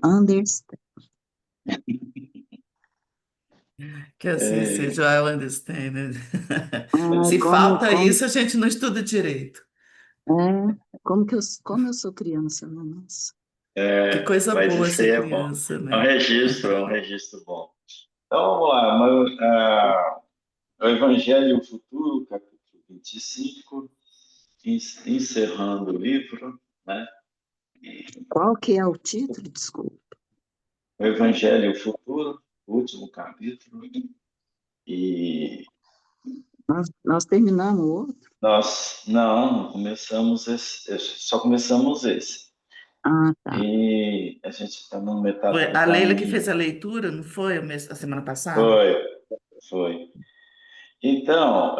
Understand. Que assim É, seja, I understand, né? Ah, Se como, falta como, isso, a gente não estuda direito. como eu sou criança, né? Nossa. Que coisa mas boa isso aí ser é bom. criança, É né? um registro bom. Então vamos lá, o Evangelho Futuro, capítulo 25, encerrando o livro, né? Qual que é o título? Desculpa. O Evangelho Futuro, o último capítulo, e Nós terminamos o outro? nós não começamos só começamos esse. Ah, tá. E a gente está na Foi metade do a Leila que caminho. fez a leitura, não foi a semana passada? Foi, foi. Então,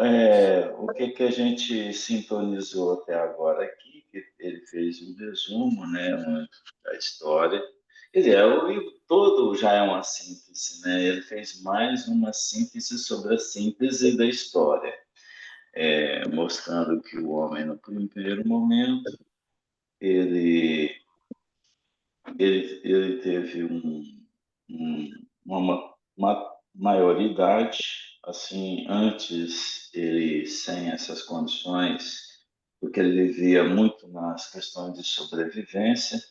o que que a gente sintonizou até agora aqui, que ele fez um resumo, né, da história. Quer dizer, o livro todo já é uma síntese, né? Ele fez mais uma síntese sobre a síntese da história, mostrando que o homem, no primeiro momento, ele, ele teve uma maioridade, assim, antes ele sem essas condições, porque ele vivia muito nas questões de sobrevivência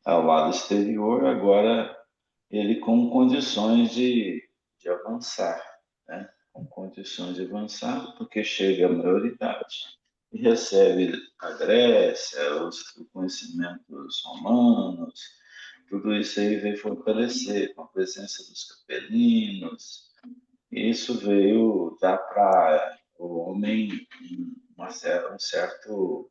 ao lado exterior, agora ele com condições de avançar, né? Com condições de avançar, porque chega à maioridade e recebe a Grécia, os conhecimentos romanos, tudo isso aí veio fortalecer com a presença dos capelinos. Isso veio dar para o homem um certo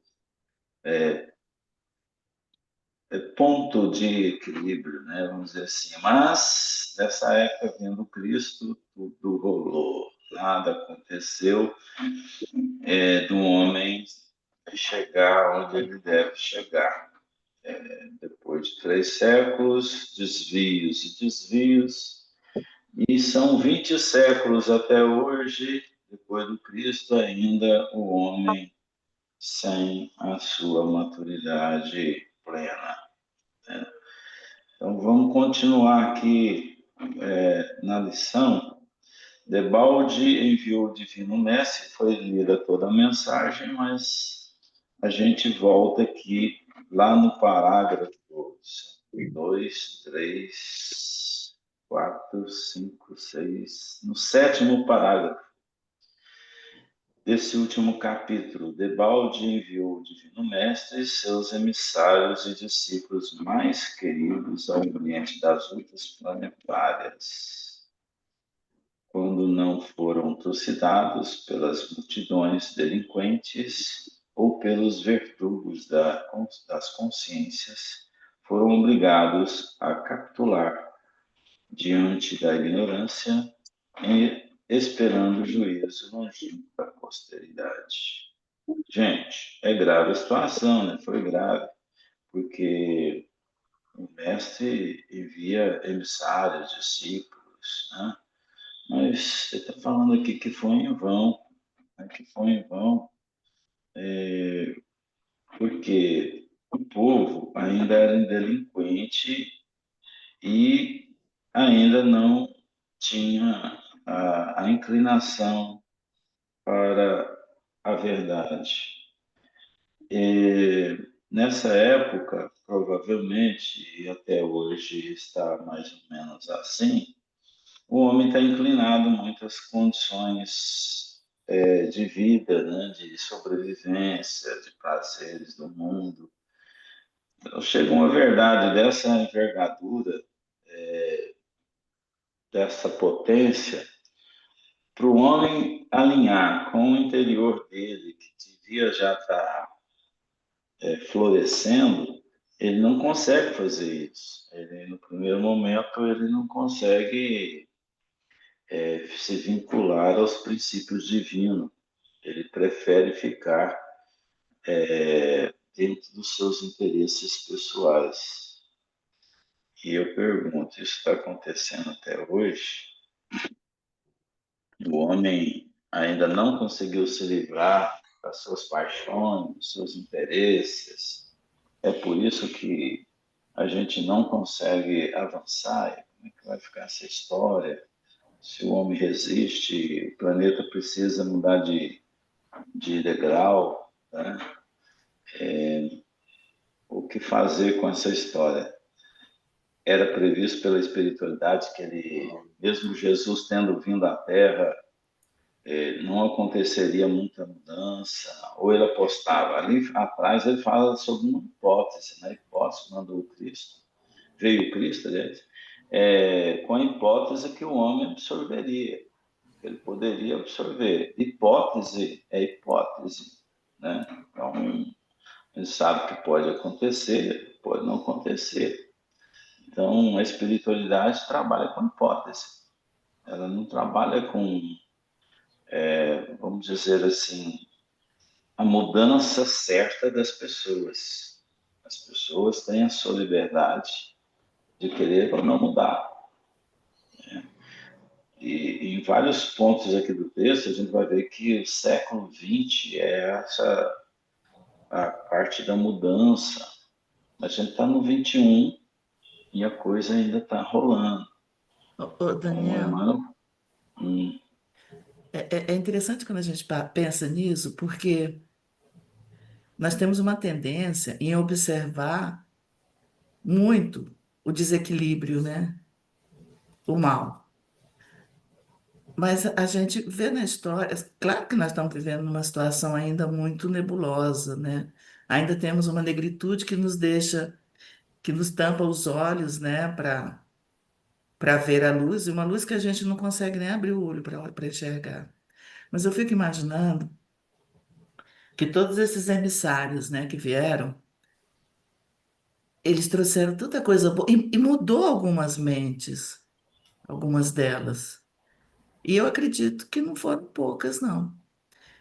ponto de equilíbrio, né? Vamos dizer assim. Mas nessa época, vindo Cristo, tudo rolou, nada aconteceu do homem chegar onde ele deve chegar. Depois de 3 séculos, desvios e desvios, e são 20 séculos até hoje, depois do Cristo, ainda o homem sem a sua maturidade plena, né? Então vamos continuar aqui na lição. Debalde enviou o Divino Mestre, foi lida toda a mensagem, mas a gente volta aqui lá no parágrafo 2, 3, 4, 5, 6, no sétimo parágrafo desse último capítulo. Debalde enviou o Divino Mestre e seus emissários e discípulos mais queridos ao ambiente das lutas planetárias, quando não foram trucidados pelas multidões delinquentes ou pelos verdugos das consciências, foram obrigados a capitular diante da ignorância e esperando o juízo longínquo da posteridade. Gente, é grave a situação, né? Foi grave, porque o mestre envia emissários, discípulos, né? Mas ele está falando aqui que foi em vão, né? Que foi em vão, porque o povo ainda era delinquente e ainda não tinha a inclinação para a verdade. E nessa época, provavelmente, e até hoje está mais ou menos assim, o homem está inclinado a muitas condições de vida, né, de sobrevivência, de prazeres do mundo. Então, chega uma verdade dessa envergadura, dessa potência, para o homem alinhar com o interior dele, que devia já estar florescendo, ele não consegue fazer isso. Ele, no primeiro momento, ele não consegue se vincular aos princípios divinos. Ele prefere ficar dentro dos seus interesses pessoais. E eu pergunto, isso está acontecendo até hoje? O homem ainda não conseguiu se livrar das suas paixões, dos seus interesses. É por isso que a gente não consegue avançar, como é que vai ficar essa história? Se o homem resiste, o planeta precisa mudar de degrau, né? O que fazer com essa história? Era previsto pela espiritualidade que ele, mesmo Jesus tendo vindo à Terra, não aconteceria muita mudança, ou ele apostava. Ali atrás ele fala sobre uma hipótese, né? Hipótese, mandou o Cristo, veio o Cristo, aliás, com a hipótese que o homem absorveria, ele poderia absorver. Hipótese é hipótese, né? Então, ele sabe que pode acontecer, pode não acontecer. Então, a espiritualidade trabalha com hipótese. Ela não trabalha com, vamos dizer assim, a mudança certa das pessoas. As pessoas têm a sua liberdade de querer ou não mudar. E em vários pontos aqui do texto, a gente vai ver que o século XX é essa a parte da mudança. A gente está no 21 e a coisa ainda está rolando. Ô, Como o Daniel, irmão. é interessante quando a gente pensa nisso, porque nós temos uma tendência em observar muito o desequilíbrio, né? O mal. Mas a gente vê na história, claro que nós estamos vivendo numa situação ainda muito nebulosa, né? Ainda temos uma negritude que nos deixa, que nos tampa os olhos, né, para ver a luz, e uma luz que a gente não consegue nem abrir o olho para enxergar. Mas eu fico imaginando que todos esses emissários, né, que vieram, eles trouxeram tanta coisa boa e mudou algumas mentes, algumas delas. E eu acredito que não foram poucas, não.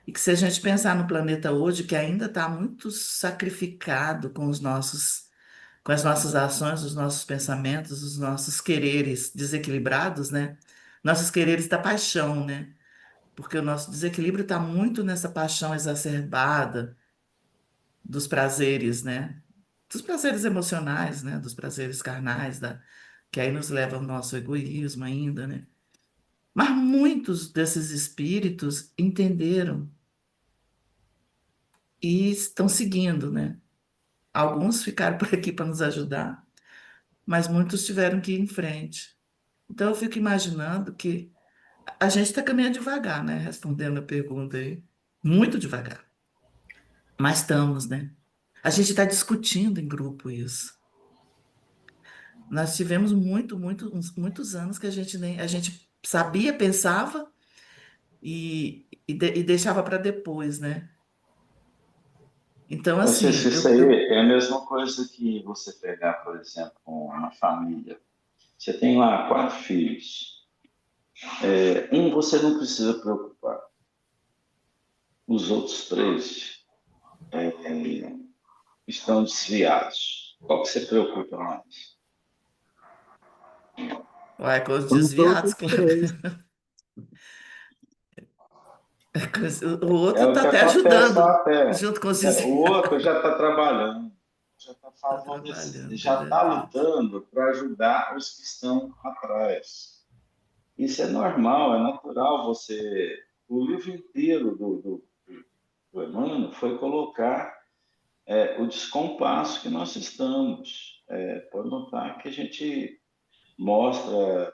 E que se a gente pensar no planeta hoje, que ainda está muito sacrificado com com as nossas ações, os nossos pensamentos, os nossos quereres desequilibrados, né? Nossos quereres da paixão, né? Porque o nosso desequilíbrio está muito nessa paixão exacerbada dos prazeres, né? Dos prazeres emocionais, né? Dos prazeres carnais, que aí nos leva ao nosso egoísmo ainda, né? Mas muitos desses espíritos entenderam e estão seguindo, né? Alguns ficaram por aqui para nos ajudar, mas muitos tiveram que ir em frente. Então eu fico imaginando que a gente está caminhando devagar, né? Respondendo a pergunta aí. Muito devagar. Mas estamos, né? A gente está discutindo em grupo isso. Nós tivemos muitos anos que a gente nem a gente sabia, pensava e deixava para depois, né? Então, assim, Isso aí é a mesma coisa que você pegar, por exemplo, uma família. Você tem lá 4 filhos. Um você não precisa preocupar. Os outros 3 estão desviados. Qual que você preocupa mais? vai com os Com desviados, todos claro. três. O É outro o está que até acontece lá ajudando, até. junto com os O desviados. outro já está trabalhando, já está Está favorecendo, trabalhando, é já está verdade. lutando para ajudar os que estão atrás. Isso é normal, é natural. O livro inteiro do Emmanuel foi colocar o descompasso que nós estamos. Pode notar que a gente mostra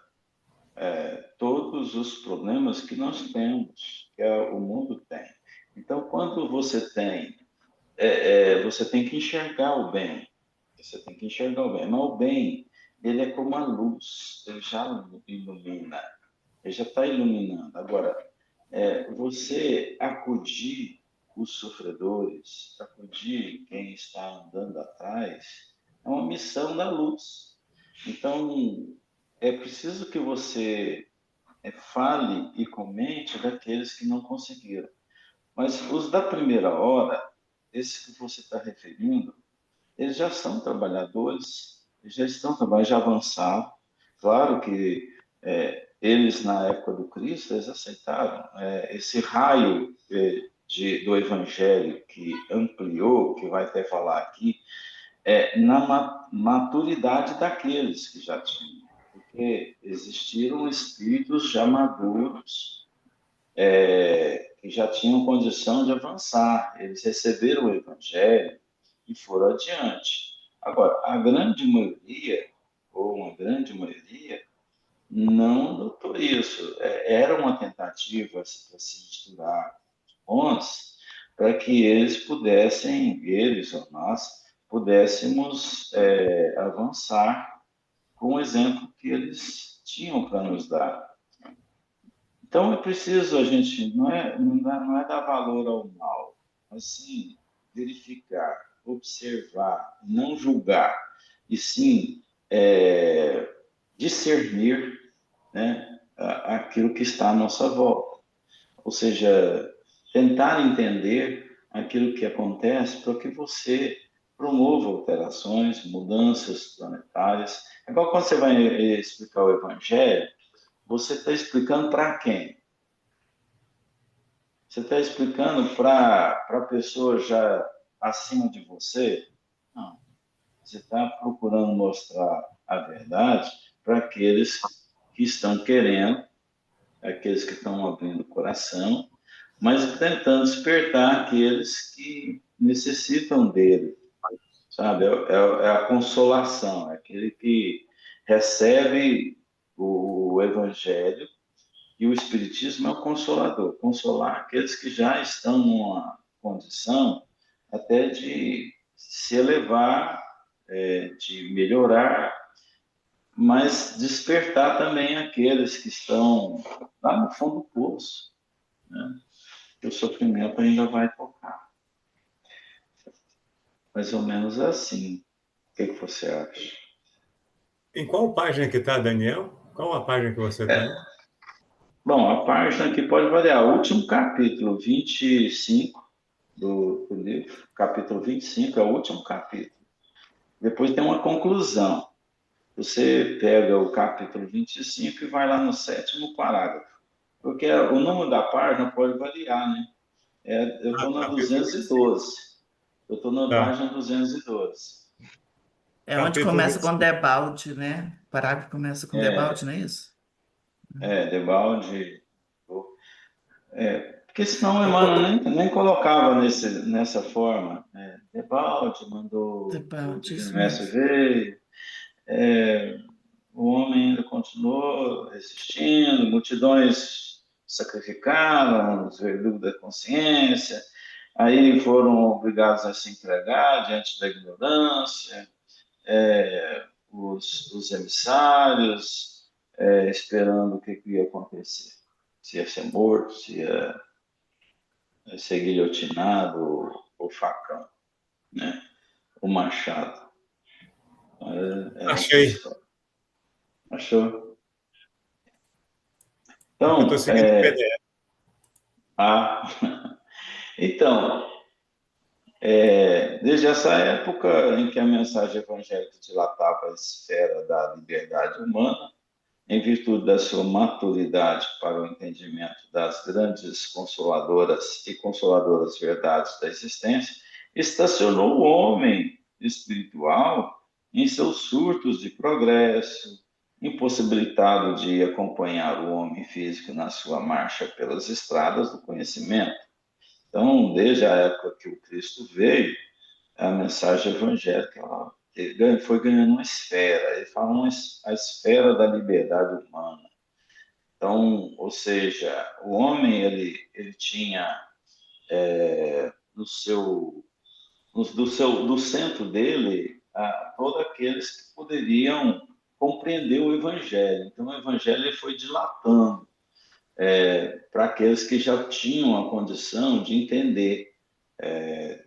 todos os problemas que nós temos, que o mundo tem. Então, quando você tem que enxergar o bem. Você tem que enxergar o bem. Mas o bem, ele é como a luz, ele já ilumina, ele já está iluminando. Agora, você acudir os sofredores, acudir quem está andando atrás, é uma missão da luz. Então, é preciso que você fale e comente daqueles que não conseguiram. Mas os da primeira hora, esses que você está referindo, eles já são trabalhadores, eles já estão trabalhando, já avançaram. Claro que eles, na época do Cristo, eles aceitaram. Esse raio do Evangelho que ampliou, que vai até falar aqui, na maturidade daqueles que já tinham. Porque existiram espíritos já maduros, que já tinham condição de avançar. Eles receberam o Evangelho e foram adiante. Agora, a grande maioria, ou uma grande maioria, não adotou isso. Era uma tentativa para se misturar bons, para que eles pudessem, eles ou nós, pudéssemos avançar com o exemplo que eles tinham para nos dar. Então é preciso a gente, não é dar valor ao mal, mas sim verificar, observar, não julgar, e sim discernir, né, aquilo que está à nossa volta. Ou seja, tentar entender aquilo que acontece para que você promova alterações, mudanças planetárias. É igual quando você vai explicar o Evangelho, você está explicando para quem? Você está explicando para a pessoa já acima de você? Não. Você está procurando mostrar a verdade para aqueles que estão querendo, aqueles que estão abrindo o coração, mas tentando despertar aqueles que necessitam dele, sabe? É a consolação, é aquele que recebe o Evangelho, e o Espiritismo é o consolador, consolar aqueles que já estão numa condição até de se elevar, de melhorar, mas despertar também aqueles que estão lá no fundo do poço, né? Que o sofrimento ainda vai tocar. Mais ou menos assim. O que você acha? Em qual página que está, Daniel? Qual a página que você está aí? Bom, a página aqui pode variar. O último capítulo, 25 do livro, capítulo 25 é o último capítulo. Depois tem uma conclusão. Você pega o capítulo 25 e vai lá no 7º parágrafo. Porque o número da página pode variar, né? Eu estou na Capítulo 212. Eu estou na Tá. página 212. É onde Capítulo começa com 25. Debalde, né? O parágrafo começa com Debalde, não é isso? Debalde. Porque senão o Emmanuel nem colocava nessa forma. Debalde mandou, o Debalde, Divino isso Mestre mesmo. veio, o homem ainda continuou resistindo, multidões sacrificaram os verdugos da consciência, aí foram obrigados a se entregar diante da ignorância, os emissários, esperando o que ia acontecer. Se ia ser morto, se ia ser guilhotinado, o facão, né? O machado. Essa Achei. história. Achou? Aqui eu estou Então, seguindo o PDF. então, desde essa época em que a mensagem evangélica dilatava a esfera da liberdade humana, em virtude da sua maturidade para o entendimento das grandes consoladoras e consoladoras verdades da existência, estacionou o homem espiritual em seus surtos de progresso, impossibilitado de acompanhar o homem físico na sua marcha pelas estradas do conhecimento. Então, desde a época que o Cristo veio, a mensagem evangélica foi ganhando uma esfera. Ele fala a esfera da liberdade humana. Então, ou seja, o homem ele tinha do centro dele todos aqueles que poderiam compreender o evangelho. Então, o evangelho ele foi dilatando para aqueles que já tinham a condição de entender,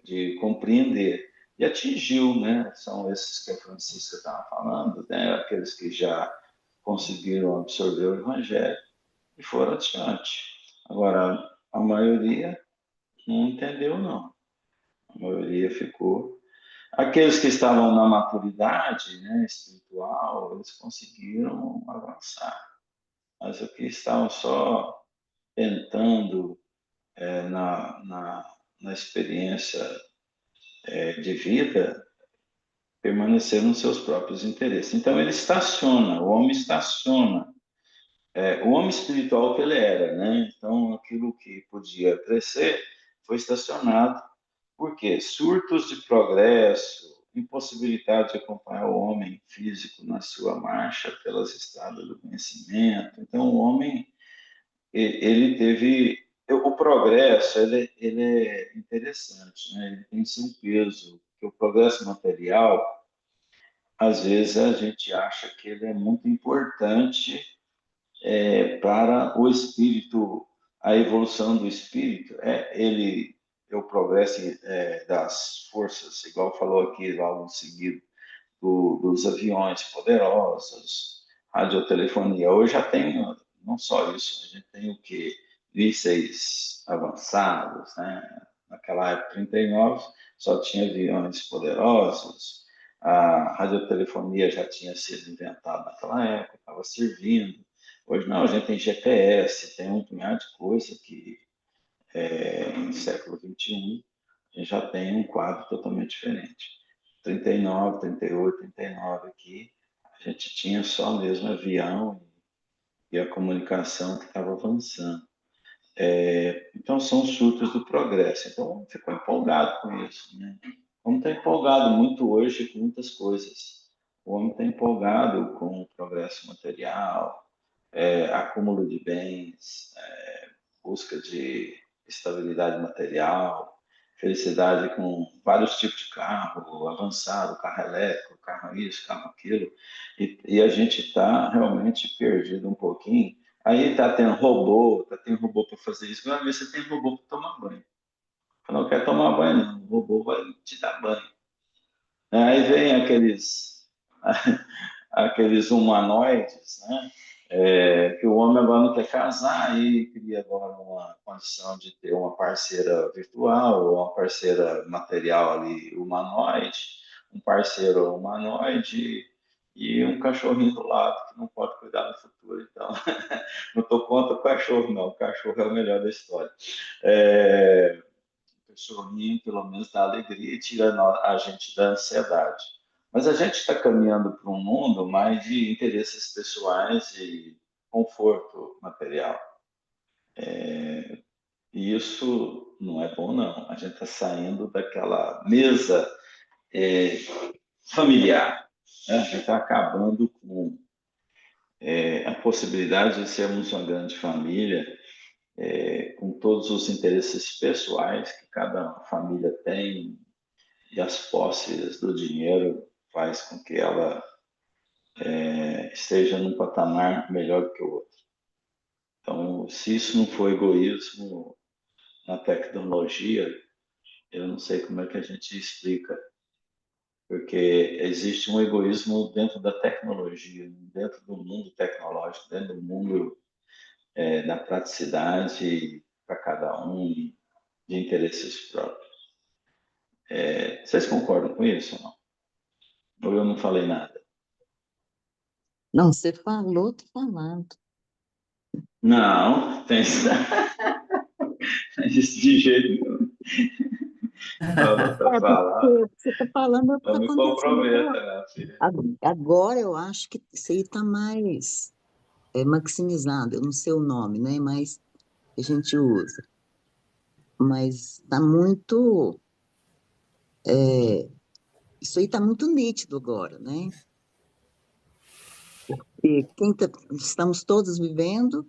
de compreender. E atingiu, né? São esses que a Francisca estava falando, né? Aqueles que já conseguiram absorver o Evangelho e foram adiante. Agora, a maioria não entendeu, não. A maioria ficou. Aqueles que estavam na maturidade, né, espiritual, eles conseguiram avançar. Mas os que estavam só tentando na experiência de vida, permanecer nos seus próprios interesses. Então ele estaciona, o homem estaciona. O homem espiritual que ele era, né? Então aquilo que podia crescer foi estacionado. Por quê? Surtos de progresso, impossibilidade de acompanhar o homem físico na sua marcha pelas estradas do conhecimento. Então o homem ele teve o progresso, ele é interessante, né? Ele tem seu peso, porque o progresso material, às vezes a gente acha que ele é muito importante para o espírito, a evolução do espírito, é o progresso das forças, igual falou aqui logo em seguida, dos aviões poderosos, radiotelefonia. Hoje já tem, não só isso, a gente tem o que? Mísseis avançados, né? Naquela época, 39, só tinha aviões poderosos, a radiotelefonia já tinha sido inventada naquela época, estava servindo. Hoje não, a gente tem GPS, tem um punhado de coisa que em século XXI a gente já tem um quadro totalmente diferente. 39, 38, 39 aqui, a gente tinha só mesmo avião e a comunicação que estava avançando. Então são surtos do progresso. Então ficou empolgado com isso, né? O homem está empolgado muito hoje com muitas coisas. O homem está empolgado com o progresso material, acúmulo de bens, busca de estabilidade material, felicidade com vários tipos de carro, avançado, carro elétrico, carro isso, carro aquilo, e a gente está realmente perdido um pouquinho. Aí tá tendo robô para fazer isso. Uma vez você tem robô para tomar banho. Eu não quero tomar banho, não. O robô vai te dar banho. Aí vem aqueles humanoides, né? Que o homem agora não quer casar e cria agora uma condição de ter uma parceira virtual ou uma parceira material ali humanoide, um parceiro humanoide e um cachorrinho do lado que não pode cuidar do futuro. Então, não estou contra o cachorro, não. O cachorro é o melhor da história. O cachorrinho, pelo menos, dá alegria e tira a gente da ansiedade. Mas a gente está caminhando para um mundo mais de interesses pessoais e conforto material. E isso não é bom, não. A gente está saindo daquela mesa familiar. Né? A gente está acabando com a possibilidade de sermos uma grande família, com todos os interesses pessoais que cada família tem, e as posses do dinheiro faz com que ela esteja num patamar melhor do que o outro. Então, se isso não for egoísmo na tecnologia, eu não sei como é que a gente explica, porque existe um egoísmo dentro da tecnologia, dentro do mundo tecnológico, dentro do mundo da praticidade para cada um, de interesses próprios. Vocês concordam com isso ou não? Ou eu não falei nada? Não, você falou, tô falando. Não, tem isso de jeito nenhum. Não, tá É, porque falando. o que você está falando é o que Não está me acontecendo comprometa, agora. né, filha? Agora eu acho que isso aí está mais maximizado, eu não sei o nome, né? Mas a gente usa. Mas está muito. é, Isso aí está muito nítido agora, né? E estamos todos vivendo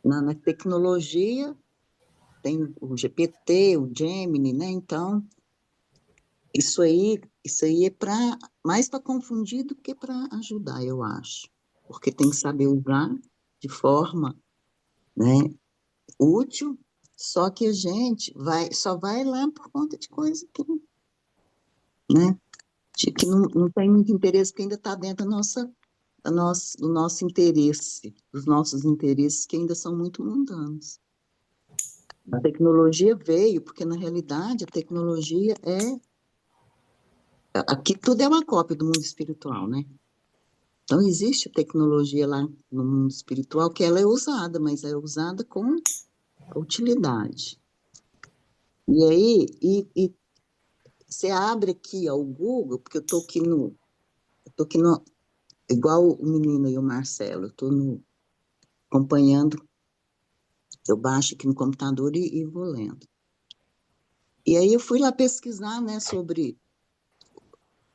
na tecnologia, tem o GPT, o Gemini, né? Então, isso aí é mais para confundir do que para ajudar, eu acho. Porque tem que saber usar de forma, né, útil, só que a gente só vai lá por conta de coisa que, né, que não tem muito interesse, porque ainda está dentro do nosso interesse, dos nossos interesses que ainda são muito mundanos. A tecnologia veio, porque na realidade a tecnologia aqui tudo é uma cópia do mundo espiritual, né? Então existe tecnologia lá no mundo espiritual que ela é usada, mas é usada com utilidade. E aí, você abre aqui ó, o Google, porque eu tô aqui no, igual o menino e o Marcelo, eu tô acompanhando, eu baixo aqui no computador e vou lendo. E aí eu fui lá pesquisar, né, sobre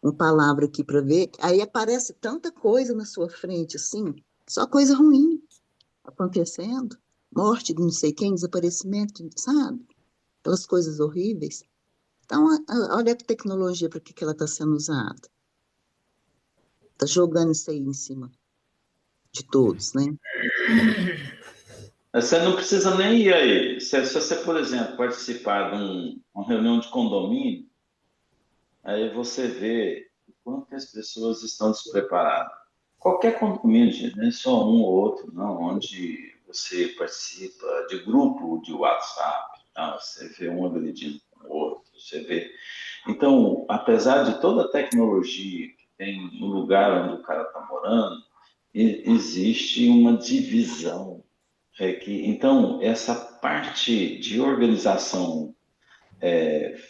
uma palavra aqui para ver, aí aparece tanta coisa na sua frente, assim, só coisa ruim acontecendo, morte de não sei quem, desaparecimento, sabe? Aquelas coisas horríveis. Então, olha a tecnologia para que ela está sendo usada. Está jogando isso aí em cima de todos, né? Você não precisa nem ir aí. Se você, por exemplo, participar de uma reunião de condomínio, aí você vê o quanto que as pessoas estão despreparadas. Qualquer condomínio, gente, não é só um ou outro, não, onde você participa de grupo de WhatsApp, tá? Você vê um agredindo o outro, você vê. Então, apesar de toda a tecnologia que tem no lugar onde o cara está morando, existe uma divisão. Então, essa parte de organização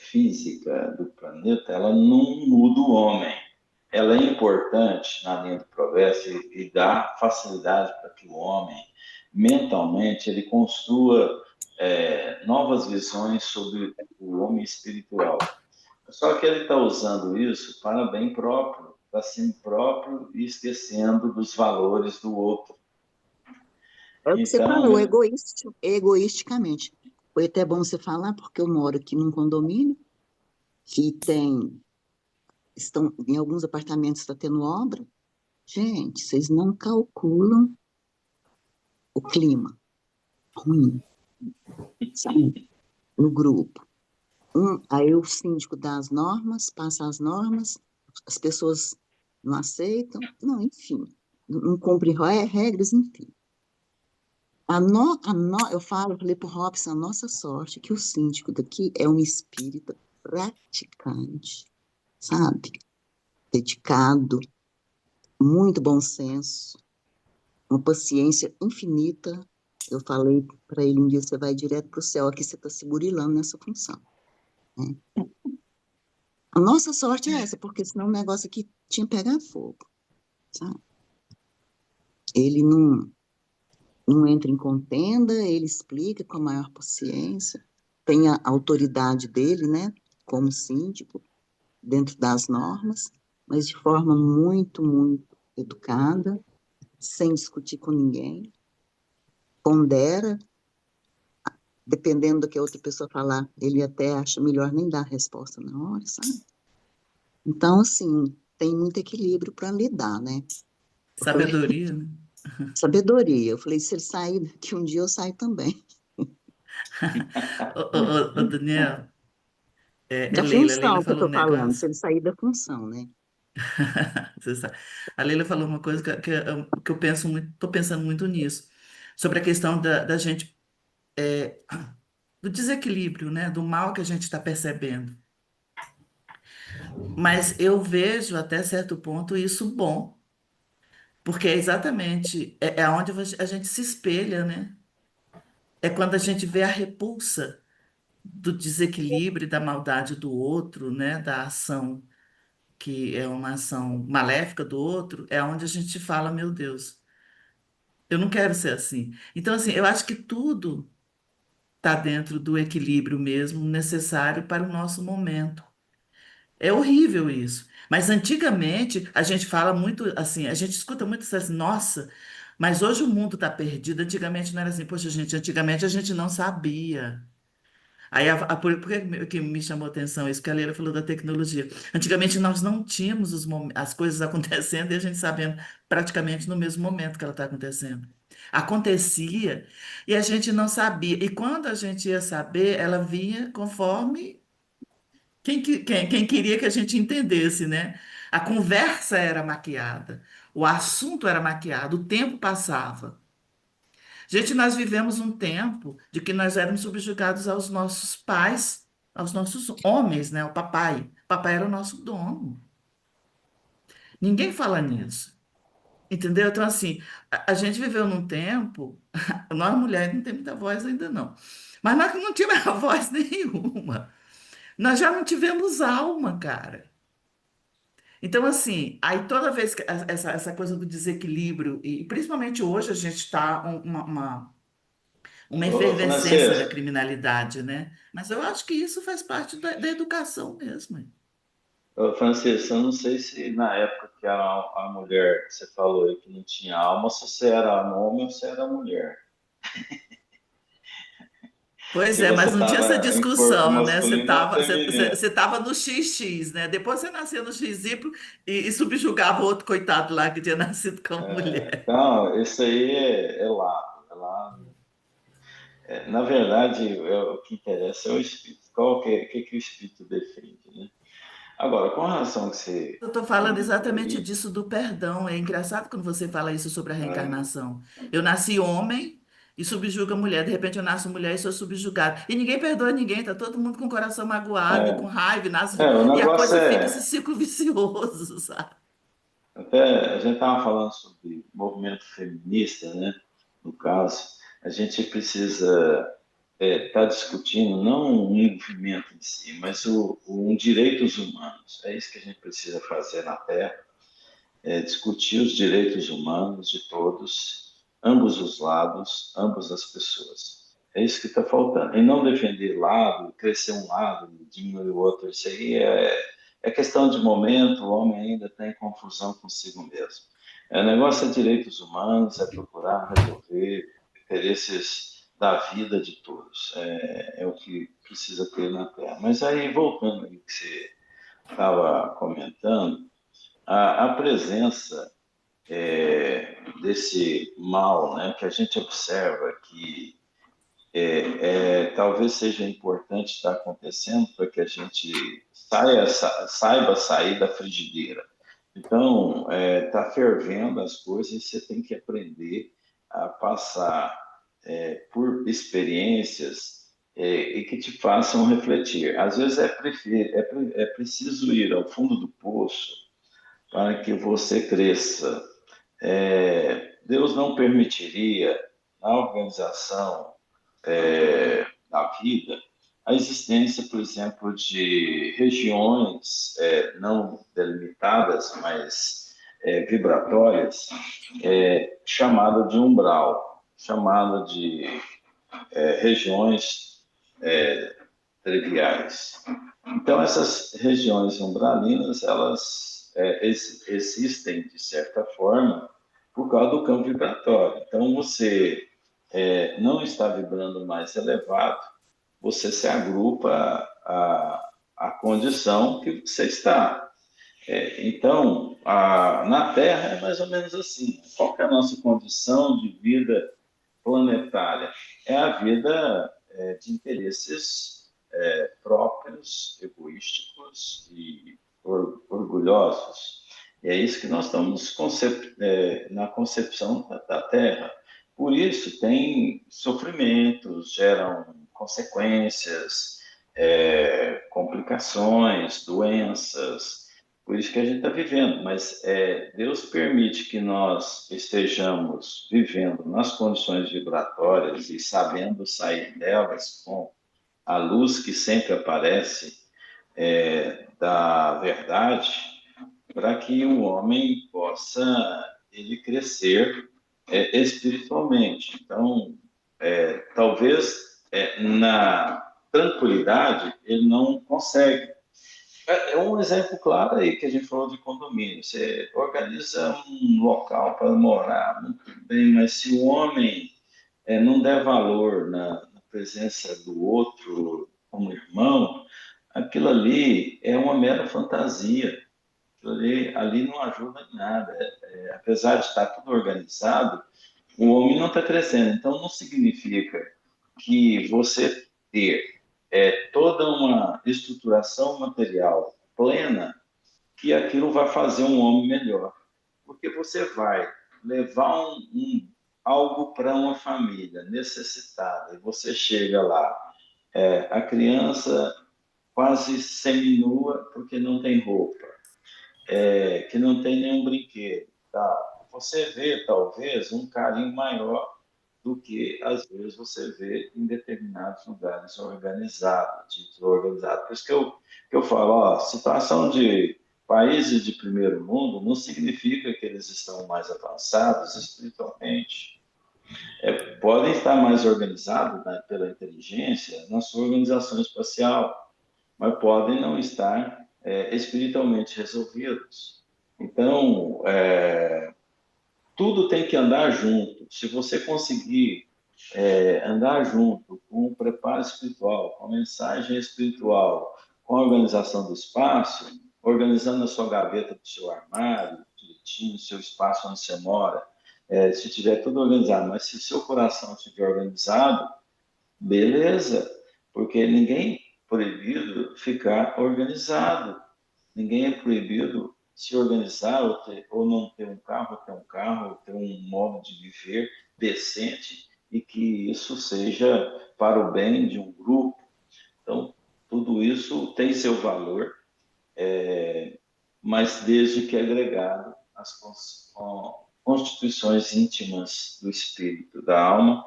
física do planeta, ela não muda o homem. Ela é importante na linha do progresso e dá facilidade para que o homem, mentalmente, ele construa novas visões sobre o homem espiritual. Só que ele está usando isso para bem próprio, para si próprio e esquecendo dos valores do outro. É o que você Então, falou, egoisticamente. Foi até bom você falar, porque eu moro aqui num condomínio que em alguns apartamentos está tendo obra. Gente, vocês não calculam o clima ruim, sabe? No grupo. Aí o síndico dá as normas, passa as normas, as pessoas não aceitam, não, enfim, não cumprem regras, enfim. Eu falei para o Robson, a nossa sorte é que o síndico daqui é um espírita praticante, sabe? Dedicado, muito bom senso, uma paciência infinita. Eu falei para ele um dia, você vai direto para o céu, aqui você está se burilando nessa função, né? A nossa sorte é essa, porque senão o negócio aqui tinha pegado fogo, sabe? Ele não entra em contenda, ele explica com a maior paciência, tem a autoridade dele, né, como síndico, dentro das normas, mas de forma muito, muito educada, sem discutir com ninguém, pondera, dependendo do que a outra pessoa falar, ele até acha melhor nem dar a resposta na hora, sabe? Então, assim, tem muito equilíbrio para lidar, né? Eu falei, Sabedoria, né? sabedoria. Eu falei, se ele sair daqui um dia, eu saio também. Ô, Daniel, é Da Leila. A Leila função que eu falou um estou falando, se negócio. ele sair da função, né? Você sabe. A Leila falou uma coisa que eu penso muito, estou pensando muito nisso, sobre a questão da gente, é, do desequilíbrio, né? Do mal que a gente está percebendo. Mas eu vejo até certo ponto isso bom, porque é exatamente onde a gente se espelha, né? É quando a gente vê a repulsa do desequilíbrio e da maldade do outro, né? Da ação que é uma ação maléfica do outro, é onde a gente fala, meu Deus, eu não quero ser assim. Então, assim, eu acho que tudo está dentro do equilíbrio mesmo necessário para o nosso momento. É horrível isso. Mas antigamente a gente fala muito assim, a gente escuta muito isso assim, nossa, mas hoje o mundo está perdido. Antigamente não era assim, poxa, gente, antigamente a gente não sabia. Aí, por que me chamou a atenção isso? Que a Leila falou da tecnologia. Antigamente nós não tínhamos as coisas acontecendo e a gente sabendo praticamente no mesmo momento que ela está acontecendo. Acontecia e a gente não sabia. E quando a gente ia saber, ela vinha conforme quem queria que a gente entendesse, né? A conversa era maquiada, o assunto era maquiado, o tempo passava. Gente, nós vivemos um tempo de que nós éramos subjugados aos nossos pais, aos nossos homens, né? O papai. O papai era o nosso dono. Ninguém fala nisso. Entendeu? Então, assim, a gente viveu num tempo, nós mulheres não temos muita voz ainda não, mas nós não tínhamos voz nenhuma. Nós já não tivemos alma, cara. Então, assim, aí toda vez que essa coisa do desequilíbrio, e principalmente hoje a gente está uma Ô, efervescência da Francesco, criminalidade, né? Mas eu acho que isso faz parte da educação mesmo. Francisco, eu não sei se na época que a mulher, que você falou aí que não tinha alma, se você era homem ou se era mulher. Pois Se é, você mas não tinha essa estava em corpo discussão, né? Você masculino ou estava você, você, feminino. você tava no XX, né? Depois você nascia no XY e subjugava o outro coitado lá que tinha nascido como mulher. Então, isso aí é lá. É lá. Na verdade, o que interessa é o espírito. Que o espírito defende, né? Agora, com relação ao que você Eu estou falando comentou exatamente aí, disso do perdão. É engraçado quando você fala isso sobre a ah, reencarnação. Eu nasci homem e subjugo a mulher. De repente eu nasço mulher e sou subjugada. E ninguém perdoa ninguém, tá todo mundo com o coração magoado, com é, raiva, o e a negócio coisa fica esse é, ciclo vicioso, sabe? até a gente estava falando sobre movimento feminista, né? No caso, a gente precisa estar discutindo não um movimento em si, mas um direitos humanos. É isso que a gente precisa fazer na Terra, é discutir os direitos humanos de todos, ambos os lados, ambas as pessoas. É isso que está faltando. E não defender lado, crescer um lado, diminuir o outro. Isso aí é questão de momento, o homem ainda está em confusão consigo mesmo. O negócio é direitos humanos, é procurar resolver interesses da vida de todos. É o que precisa ter na Terra. Mas aí, voltando ao que você estava comentando, a presença desse mal, né, que a gente observa que talvez seja importante estar acontecendo para que a gente saiba sair da frigideira. Então, está fervendo as coisas e você tem que aprender a passar por experiências e que te façam refletir. Às vezes é preciso ir ao fundo do poço para que você cresça. Deus não permitiria, na organização da vida, a existência, por exemplo, de regiões não delimitadas, mas vibratórias, chamada de umbral, chamada de regiões triviais. Então, essas regiões umbralinas, elas existem, de certa forma, por causa do campo vibratório. Então, você não está vibrando mais elevado, você se agrupa à condição que você está. Então, na Terra é mais ou menos assim. Qual que é a nossa condição de vida planetária? É a vida de interesses próprios, egoísticos e orgulhosos. E é isso que nós estamos na concepção da Terra. Por isso, tem sofrimentos, geram consequências, complicações, doenças. Por isso que a gente está vivendo. Mas Deus permite que nós estejamos vivendo nas condições vibratórias e sabendo sair delas com a luz que sempre aparece da verdade, para que o homem possa ele crescer espiritualmente. Então, talvez na tranquilidade ele não consegue. Um exemplo claro aí que a gente falou de condomínio. Você organiza um local para morar, muito bem, mas se o homem não der valor na presença do outro como irmão, aquilo ali é uma mera fantasia. Aquilo ali não ajuda em nada. Apesar de estar tudo organizado, o homem não está crescendo. Então, não significa que você ter toda uma estruturação material plena, que aquilo vai fazer um homem melhor. Porque você vai levar algo para uma família necessitada, e você chega lá, a criança quase seminua porque não tem roupa, que não tem nenhum brinquedo. Tá? Você vê, talvez, um carinho maior do que, às vezes, você vê em determinados lugares organizados, dito organizado. Por isso que eu falo, ó, situação de países de primeiro mundo não significa que eles estão mais avançados espiritualmente. Podem estar mais organizados, né, pela inteligência na sua organização espacial, mas podem não estar espiritualmente resolvidos. Então, tudo tem que andar junto. Se você conseguir andar junto com o preparo espiritual, com a mensagem espiritual, com a organização do espaço, organizando a sua gaveta do seu armário, direitinho, o seu espaço onde você mora, se tiver tudo organizado, mas se o seu coração estiver organizado, beleza, porque ninguém é proibido ficar organizado. Ninguém é proibido se organizar ou não ter um carro, ou ter um modo de viver decente e que isso seja para o bem de um grupo. Então, tudo isso tem seu valor, mas desde que agregado às constituições íntimas do espírito, da alma,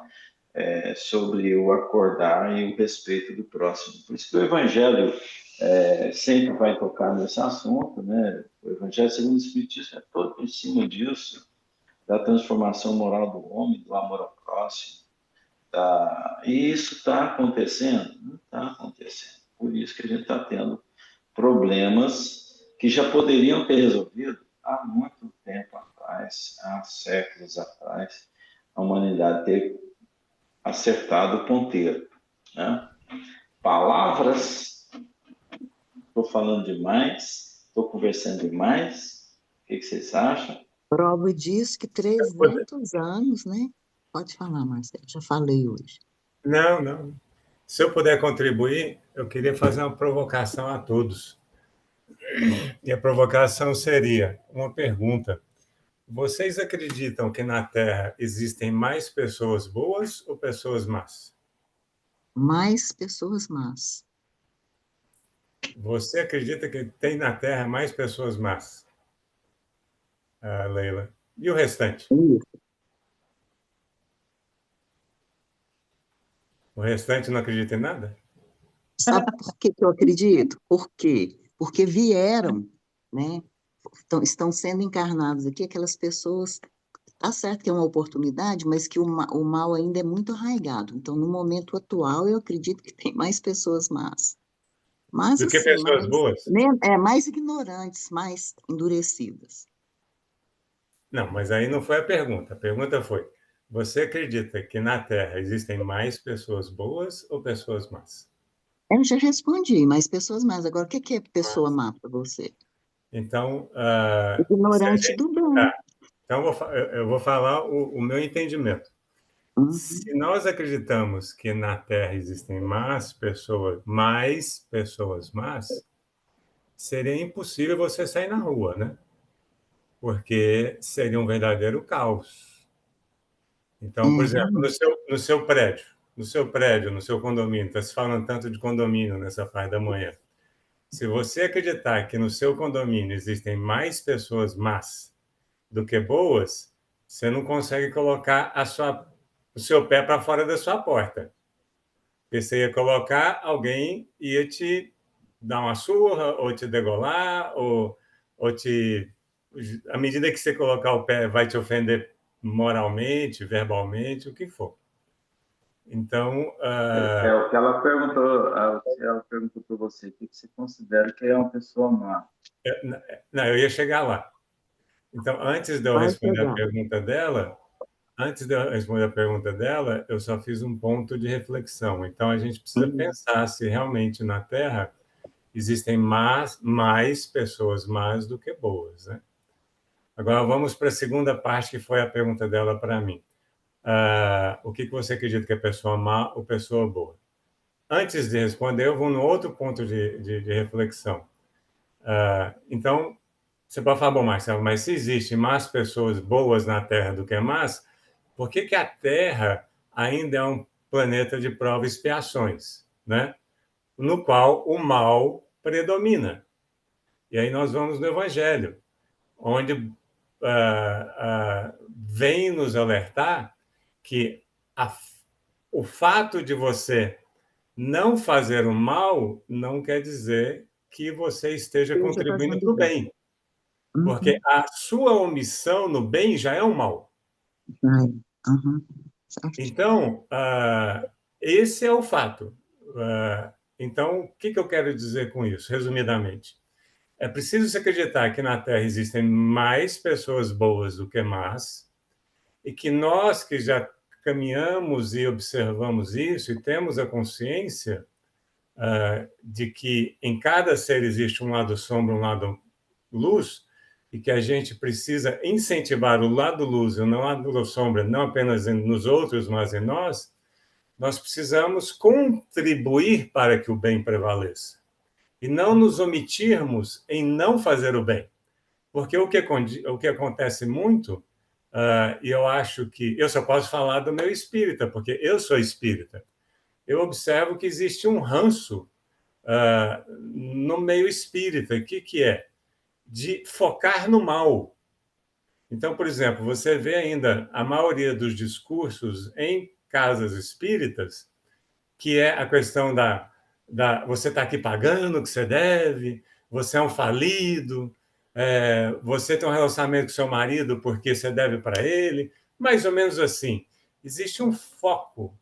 sobre o acordar e o respeito do próximo. Por isso que o Evangelho sempre vai tocar nesse assunto, né? O Evangelho segundo o Espiritismo é todo em cima disso, da transformação moral do homem, do amor ao próximo. E isso está acontecendo? Não está acontecendo. Por isso que a gente está tendo problemas que já poderiam ter resolvido há muito tempo atrás, há séculos atrás, a humanidade ter acertado o ponteiro, né? Palavras, estou falando demais, estou conversando demais, o que vocês acham? Prova disso que 300 anos, né? Pode falar, Marcelo, já falei hoje. Não, não. Se eu puder contribuir, eu queria fazer uma provocação a todos. E a provocação seria uma pergunta. Vocês acreditam que na Terra existem mais pessoas boas ou pessoas más? Mais pessoas más. Você acredita que tem na Terra mais pessoas más, Leila? E o restante? Isso. O restante não acredita em nada? Sabe por que que eu acredito? Por quê? Porque vieram, né? Estão sendo encarnados aqui aquelas pessoas. Tá certo que é uma oportunidade, mas que o mal ainda é muito arraigado. Então, no momento atual, eu acredito que tem mais pessoas más. Mas, Do que assim, pessoas boas? mais ignorantes, mais endurecidas. Não, mas aí não foi a pergunta. A pergunta foi: você acredita que na Terra existem mais pessoas boas ou pessoas más? Eu já respondi, mais pessoas más. Agora, o que que é pessoa má para você? Então, se a Ignorante gente, do bem. tá, então eu vou falar o meu entendimento. Uhum. Se nós acreditamos que na Terra existem mais pessoas más, seria impossível você sair na rua, né? Porque seria um verdadeiro caos. É, Então, por exemplo, realmente. no seu prédio, no seu condomínio, está se falando tanto de condomínio nessa parte da manhã. Se você acreditar que no seu condomínio existem mais pessoas más do que boas, você não consegue colocar o seu pé para fora da sua porta. Porque você ia colocar, alguém ia te dar uma surra, ou te degolar, ou te. À medida que você colocar o pé, vai te ofender moralmente, verbalmente, o que for. Então, O que ela perguntou para você, o que você considera que é uma pessoa má? não, eu ia chegar lá. Então, Vai chegar. antes de eu responder a pergunta dela, eu só fiz um ponto de reflexão. Então, a gente precisa Uhum. pensar se realmente na Terra existem mais pessoas más do que boas, né? Agora, vamos para a segunda parte, que foi a pergunta dela para mim. O que você acredita que é pessoa má ou pessoa boa? Antes de responder, eu vou no outro ponto de reflexão. Então, você pode falar, bom, Marcelo, mas se existem mais pessoas boas na Terra do que más, por que a Terra ainda é um planeta de prova e expiações, né? No qual o mal predomina? E aí nós vamos no Evangelho, onde vem nos alertar que o fato de você não fazer o mal não quer dizer que você esteja Esteja contribuindo fazendo para o bem. bem, porque a sua omissão no bem já é um mal. Ai, certo. Então, esse é o fato. Então, o que eu quero dizer com isso, resumidamente? É preciso se acreditar que na Terra existem mais pessoas boas do que más, e que nós que já caminhamos e observamos isso e temos a consciência de que em cada ser existe um lado sombra, um lado luz, e que a gente precisa incentivar o lado luz e não o lado sombra, não apenas nos outros, mas em nós, nós precisamos contribuir para que o bem prevaleça. E não nos omitirmos em não fazer o bem. Porque o que acontece muito, e eu acho que... Eu só posso falar do meu espírita, porque eu sou espírita. Eu observo que existe um ranço no meio espírita. O que é? De focar no mal. Então, por exemplo, você vê ainda a maioria dos discursos em casas espíritas, que é a questão você está aqui pagando o que você deve, você é um falido, você tem um relacionamento com seu marido porque você deve para ele, mais ou menos assim. Existe um foco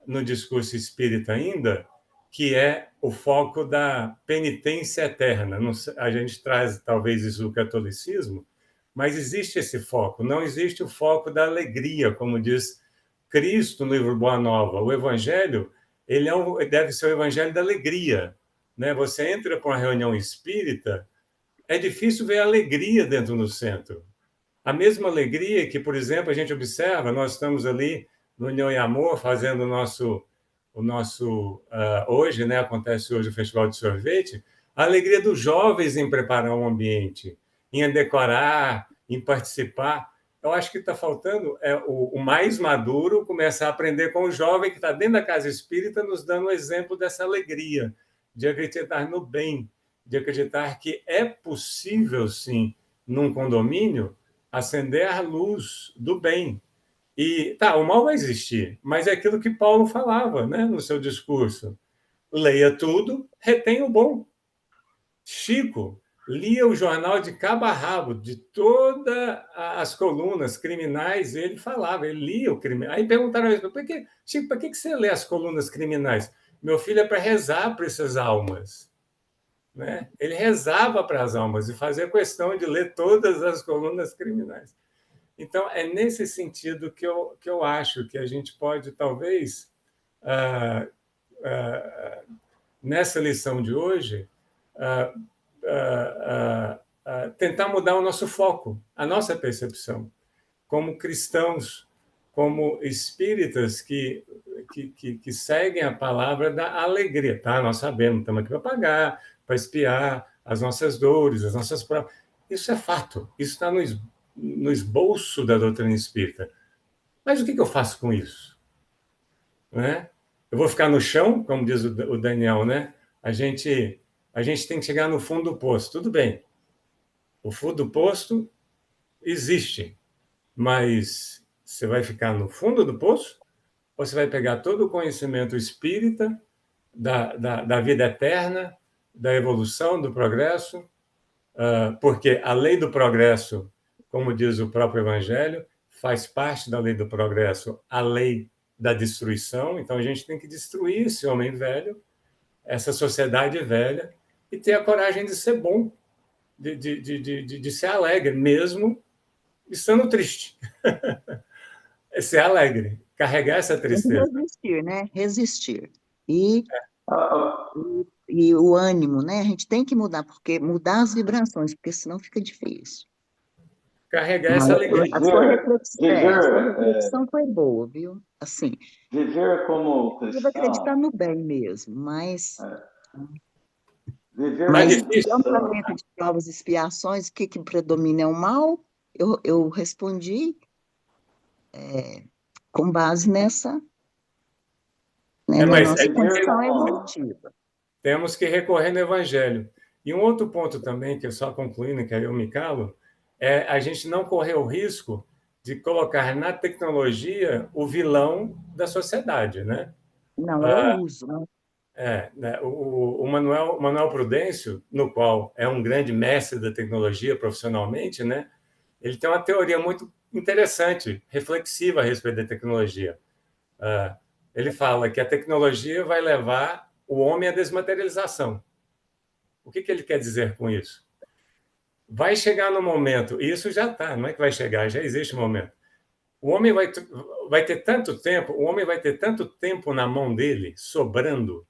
no discurso espírita ainda, que é o foco da penitência eterna. A gente traz talvez isso do catolicismo, mas existe esse foco. Não existe o foco da alegria, como diz Cristo no livro Boa Nova. O Evangelho ele deve ser o Evangelho da alegria. Né? Você entra para uma reunião espírita, é difícil ver alegria dentro do centro. A mesma alegria que, por exemplo, a gente observa, nós estamos ali no União e Amor fazendo o nosso hoje, né? Acontece hoje o Festival de Sorvete, a alegria dos jovens em preparar um ambiente, em decorar, em participar. Eu acho que está faltando o mais maduro começar a aprender com o jovem que está dentro da casa espírita, nos dando um exemplo dessa alegria, de acreditar no bem, de acreditar que é possível, sim, num condomínio, acender a luz do bem. E o mal vai existir, mas é aquilo que Paulo falava, né, no seu discurso. Leia tudo, retém o bom. Chico lia o jornal de cabo a rabo, de todas as colunas criminais, ele falava, ele lia o crime. Aí perguntaram a ele, Chico, por que você lê as colunas criminais? Meu filho, é para rezar para essas almas. Né? Ele rezava para as almas e fazia questão de ler todas as colunas criminais. Então, é nesse sentido que eu acho que a gente pode, talvez, nessa lição de hoje, tentar mudar o nosso foco, a nossa percepção, como cristãos, como espíritas que seguem a palavra da alegria. Tá? Nós sabemos, estamos aqui para pagar, para espiar as nossas dores, as nossas provas. Isso é fato, isso está no esboço da doutrina espírita. Mas o que eu faço com isso? Né? Eu vou ficar no chão, como diz o Daniel, né? A gente tem que chegar no fundo do poço. Tudo bem, o fundo do poço existe, mas você vai ficar no fundo do poço ou você vai pegar todo o conhecimento espírita da vida eterna, da evolução, do progresso, porque a lei do progresso, como diz o próprio Evangelho, faz parte da lei do progresso a lei da destruição. Então, a gente tem que destruir esse homem velho, essa sociedade velha, e ter a coragem de ser bom, de ser alegre, mesmo estando triste. Ser alegre, carregar essa tristeza. Resistir, né? Resistir. E o ânimo, né? A gente tem que mudar, porque mudar as vibrações, porque senão fica difícil. Carregar essa alegria. A sua reflexão foi boa, viu? Assim, Viver como eu vou acreditar cristão. no bem mesmo, mas Viver Tá Mas como difícil. é um cristão. planeta de provas e expiações, o que predomina é o mal? Eu respondi com base nessa, né, na Mas nossa Viver condição como. evolutiva. temos que recorrer no Evangelho. E um outro ponto também, que eu só concluindo, que aí eu me calo, é a gente não correr o risco de colocar na tecnologia o vilão da sociedade, né? Não, é o uso, né? Né? O Manuel Prudêncio, no qual é um grande mestre da tecnologia profissionalmente, né? Ele tem uma teoria muito interessante, reflexiva a respeito da tecnologia. Ele fala que a tecnologia vai levar o homem à desmaterialização. O que ele quer dizer com isso? Vai chegar no momento, e isso já está, não é que vai chegar, já existe um momento. O homem vai ter tanto tempo, o homem vai ter tanto tempo na mão dele, sobrando,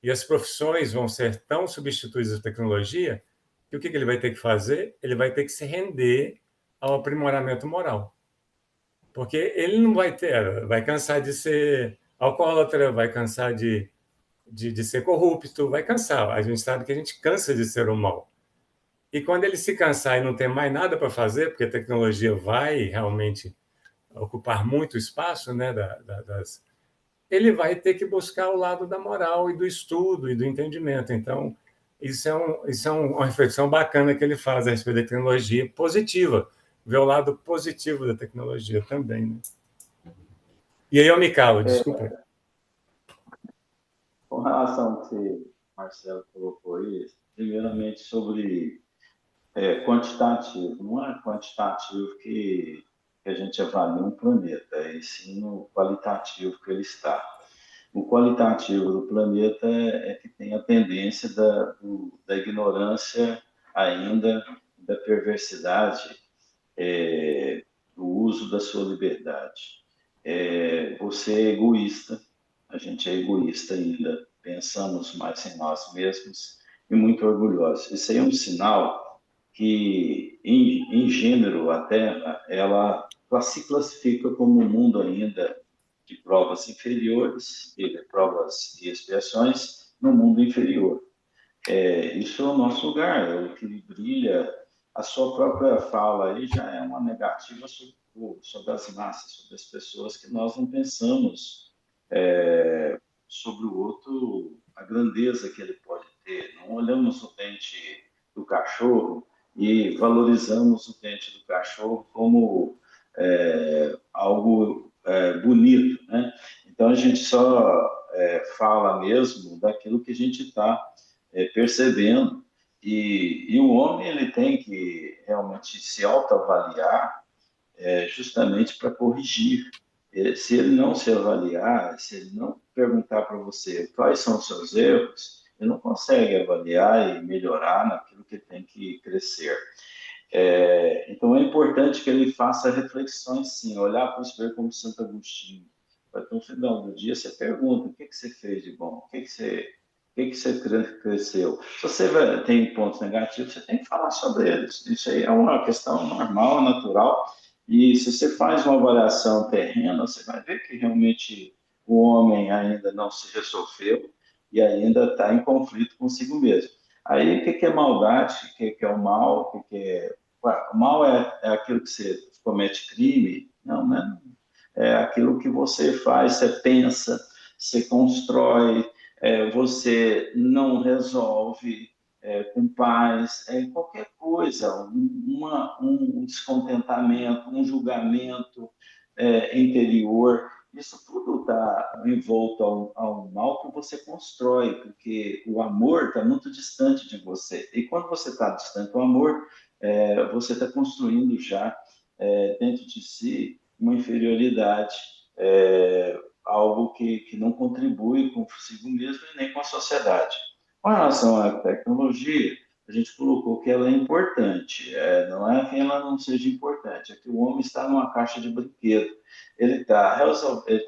e as profissões vão ser tão substituídas pela tecnologia, que o que ele vai ter que fazer? Ele vai ter que se render ao aprimoramento moral. Porque ele não vai cansar de ser alcoólatra, vai cansar de ser corrupto, vai cansar. A gente sabe que a gente cansa de ser o mal. E quando ele se cansar e não ter mais nada para fazer, porque a tecnologia vai realmente ocupar muito espaço, né, ele vai ter que buscar o lado da moral e do estudo e do entendimento. Então, isso é uma reflexão bacana que ele faz a respeito da tecnologia positiva, ver o lado positivo da tecnologia também. Né? E aí eu me calo, desculpa. Com relação ao que o Marcelo colocou aí, primeiramente sobre quantitativo. Não é quantitativo que a gente avalia um planeta, é sim no qualitativo que ele está. O qualitativo do planeta é que tem a tendência da ignorância ainda, da perversidade, do uso da sua liberdade. Você é egoísta, a gente é egoísta ainda, pensamos mais em nós mesmos e muito orgulhosos. Isso aí é um sinal que, em gênero, a Terra, ela se classifica como um mundo ainda de provas inferiores, de provas e expiações, no mundo inferior. Isso é o nosso lugar, é o que brilha. A sua própria fala aí já é uma negativa sobre as massas, sobre as pessoas, que nós não pensamos sobre o outro, a grandeza que ele pode ter. Não olhamos o dente do cachorro e valorizamos o dente do cachorro como algo bonito, né? Então a gente só fala mesmo daquilo que a gente está percebendo. E o homem ele tem que realmente se autoavaliar justamente para corrigir. Se ele não se avaliar, se ele não perguntar para você quais são os seus erros, ele não consegue avaliar e melhorar naquilo que tem que crescer. Então é importante que ele faça reflexões, sim, olhar para o espelho como Santo Agostinho. No final do dia, você pergunta: o que você fez de bom? O que você cresceu? Se você tem pontos negativos, você tem que falar sobre eles. Isso aí é uma questão normal, natural. E se você faz uma avaliação terrena, você vai ver que realmente o homem ainda não se resolveu e ainda está em conflito consigo mesmo. Aí, o que é maldade? O que é o mal? O mal é aquilo que você comete crime? Não, né? É aquilo que você faz, você pensa, você constrói, você não resolve com paz, qualquer coisa, um descontentamento, um julgamento interior, isso tudo está envolto ao mal que você constrói, porque o amor está muito distante de você. E quando você está distante do amor, você está construindo já dentro de si uma inferioridade, algo que não contribui consigo mesmo e nem com a sociedade. Com relação à tecnologia, a gente colocou que ela é importante, não é que ela não seja importante, é que o homem está numa caixa de brinquedo. Ele tá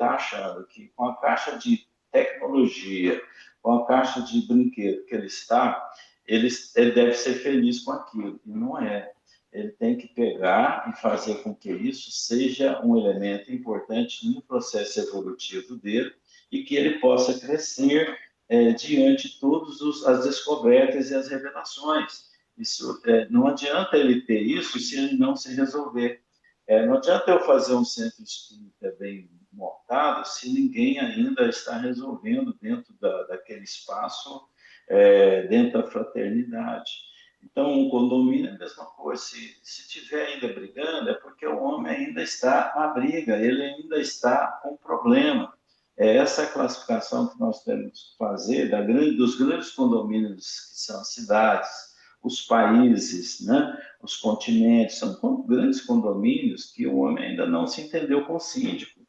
achando que com a caixa de tecnologia, com a caixa de brinquedo que ele está, ele deve ser feliz com aquilo, e não é. Ele tem que pegar e fazer com que isso seja um elemento importante no processo evolutivo dele e que ele possa crescer diante de todas as descobertas e as revelações. Isso, não adianta ele ter isso se ele não se resolver. Não adianta eu fazer um centro espírita bem montado se ninguém ainda está resolvendo dentro daquele espaço, dentro da fraternidade. Então, o condomínio é a mesma coisa. Se tiver ainda brigando, é porque o homem ainda está na briga, ele ainda está com problema. É essa a classificação que nós temos que fazer dos grandes condomínios, que são as cidades, os países, né? Os continentes. São grandes condomínios que o homem ainda não se entendeu com o síndico,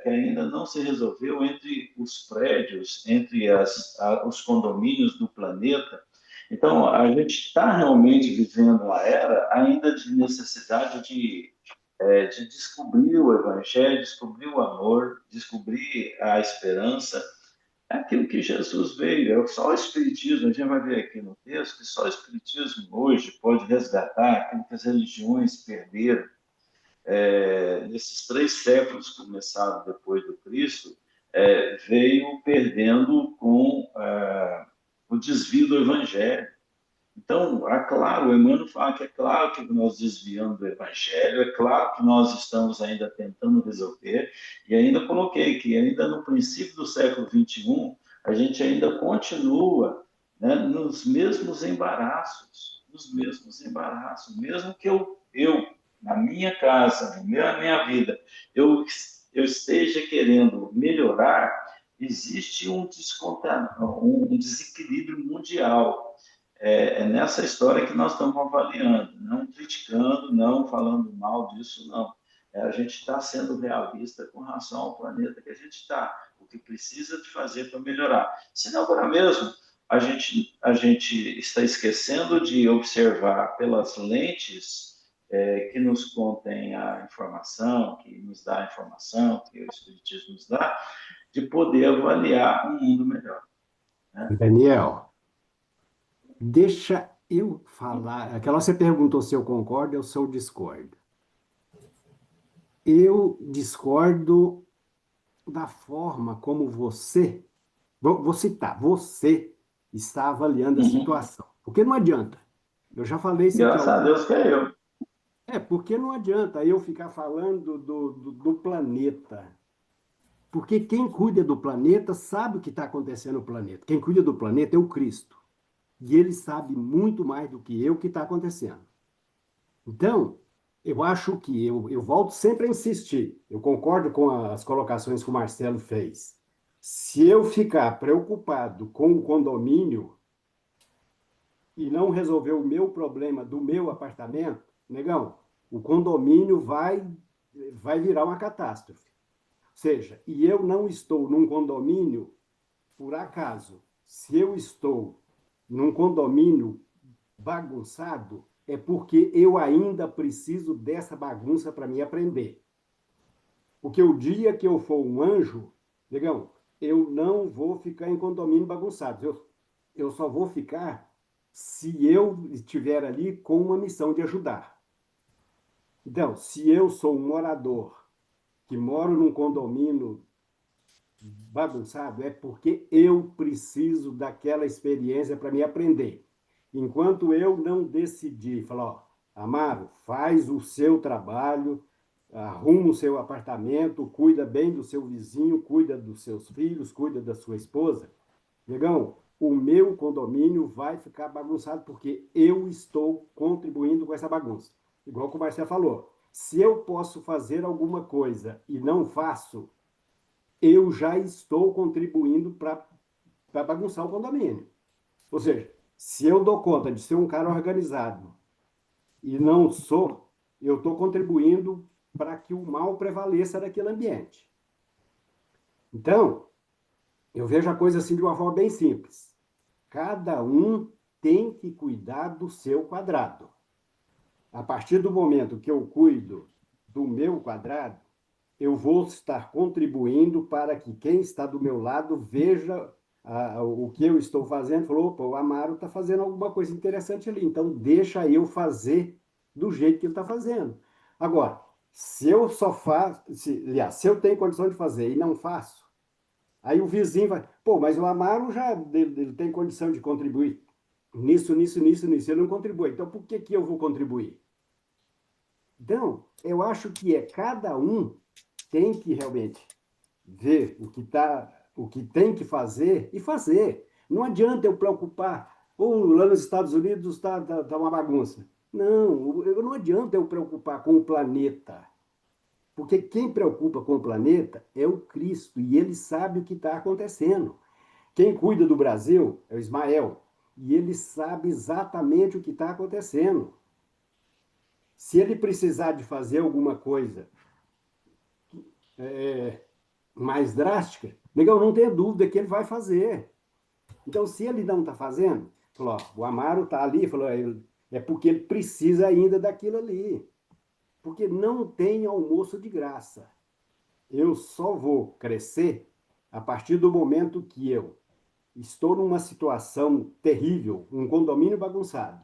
que ainda não se resolveu entre os prédios, entre os condomínios do planeta. Então, a gente está realmente vivendo uma era ainda de necessidade de descobrir o Evangelho, descobrir o amor, descobrir a esperança, é aquilo que Jesus veio. É só o Espiritismo, a gente vai ver aqui no texto, que só o Espiritismo hoje pode resgatar aquilo que as religiões perderam. Nesses 3 séculos que começaram depois do Cristo, veio perdendo com o desvio do Evangelho. Então, é claro, o Emmanuel fala que é claro que nós desviamos do Evangelho, é claro que nós estamos ainda tentando resolver, e ainda coloquei que ainda no princípio do século XXI, a gente ainda continua, né, nos mesmos embaraços, mesmo que eu na minha casa, na minha vida, eu esteja querendo melhorar, existe um desequilíbrio mundial. É nessa história que nós estamos avaliando, não criticando, não falando mal disso, não. A gente está sendo realista com relação ao planeta que a gente está, o que precisa de fazer para melhorar. Senão, agora mesmo, a gente está esquecendo de observar pelas lentes que nos contém a informação, que nos dá a informação, que o Espiritismo nos dá, de poder avaliar um mundo melhor. Né? Daniel, deixa eu falar. Aquela você perguntou se eu concordo ou se eu discordo. Eu discordo da forma como você, vou citar, você está avaliando a situação. Porque não adianta. Eu já falei isso aqui. Graças a Deus que é eu. Porque não adianta eu ficar falando do planeta. Porque quem cuida do planeta sabe o que está acontecendo no planeta. Quem cuida do planeta é o Cristo. E ele sabe muito mais do que eu o que está acontecendo. Então, eu acho que eu volto sempre a insistir. Eu concordo com as colocações que o Marcelo fez. Se eu ficar preocupado com o condomínio e não resolver o meu problema do meu apartamento, negão, o condomínio vai virar uma catástrofe. Ou seja, e eu não estou num condomínio por acaso. Se eu estou num condomínio bagunçado, é porque eu ainda preciso dessa bagunça para me aprender. Porque o dia que eu for um anjo, negão, eu não vou ficar em condomínio bagunçado. Eu só vou ficar se eu estiver ali com uma missão de ajudar. Então, se eu sou um morador que moro num condomínio bagunçado, é porque eu preciso daquela experiência para me aprender. Enquanto eu não decidir, falar, ó, Amaro, faz o seu trabalho, arruma o seu apartamento, cuida bem do seu vizinho, cuida dos seus filhos, cuida da sua esposa, negão, o meu condomínio vai ficar bagunçado porque eu estou contribuindo com essa bagunça. Igual que o Marcelo falou, se eu posso fazer alguma coisa e não faço, eu já estou contribuindo para bagunçar o condomínio. Ou seja, se eu dou conta de ser um cara organizado e não sou, eu estou contribuindo para que o mal prevaleça naquele ambiente. Então, eu vejo a coisa assim de uma forma bem simples. Cada um tem que cuidar do seu quadrado. A partir do momento que eu cuido do meu quadrado, eu vou estar contribuindo para que quem está do meu lado veja o que eu estou fazendo. Falou, opa, o Amaro está fazendo alguma coisa interessante ali, então deixa eu fazer do jeito que ele está fazendo. Agora, se eu só faço, se eu tenho condição de fazer e não faço, aí o vizinho vai, mas o Amaro já ele tem condição de contribuir nisso, ele não contribui, então por que eu vou contribuir? Então, eu acho que cada um tem que realmente ver o que tem que fazer e fazer. Não adianta eu preocupar, Ou lá nos Estados Unidos tá uma bagunça. Não adianta eu preocupar com o planeta. Porque quem preocupa com o planeta é o Cristo, e ele sabe o que está acontecendo. Quem cuida do Brasil é o Ismael, e ele sabe exatamente o que está acontecendo. Se ele precisar de fazer alguma coisa mais drástica, legal, não tenha dúvida que ele vai fazer. Então, se ele não está fazendo, falou, ó, o Amaro está ali, falou, é porque ele precisa ainda daquilo ali. Porque não tem almoço de graça. Eu só vou crescer a partir do momento que eu estou numa situação terrível, um condomínio bagunçado.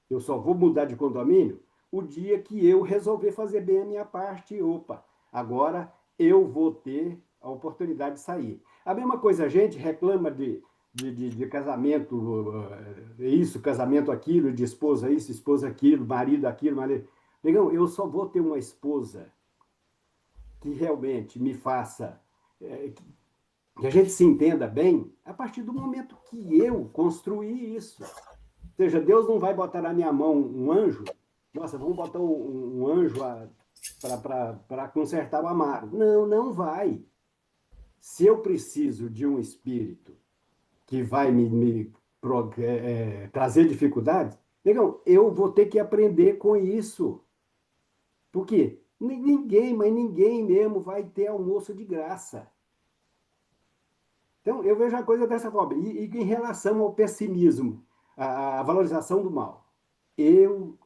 Eu só vou mudar de condomínio o dia que eu resolver fazer bem a minha parte. Opa, agora eu vou ter a oportunidade de sair. A mesma coisa, a gente reclama de casamento, isso, casamento aquilo, de esposa isso, esposa aquilo, marido aquilo, marido. Negão, eu só vou ter uma esposa que realmente me faça, que a gente se entenda bem, a partir do momento que eu construí isso. Ou seja, Deus não vai botar na minha mão um anjo, nossa, vamos botar um anjo para consertar o Amaro. Não, não vai. Se eu preciso de um espírito que vai me trazer dificuldades, negão, eu vou ter que aprender com isso. Por quê? Ninguém, mas ninguém mesmo vai ter almoço de graça. Então, eu vejo a coisa dessa forma. E em relação ao pessimismo, a valorização do mal, veja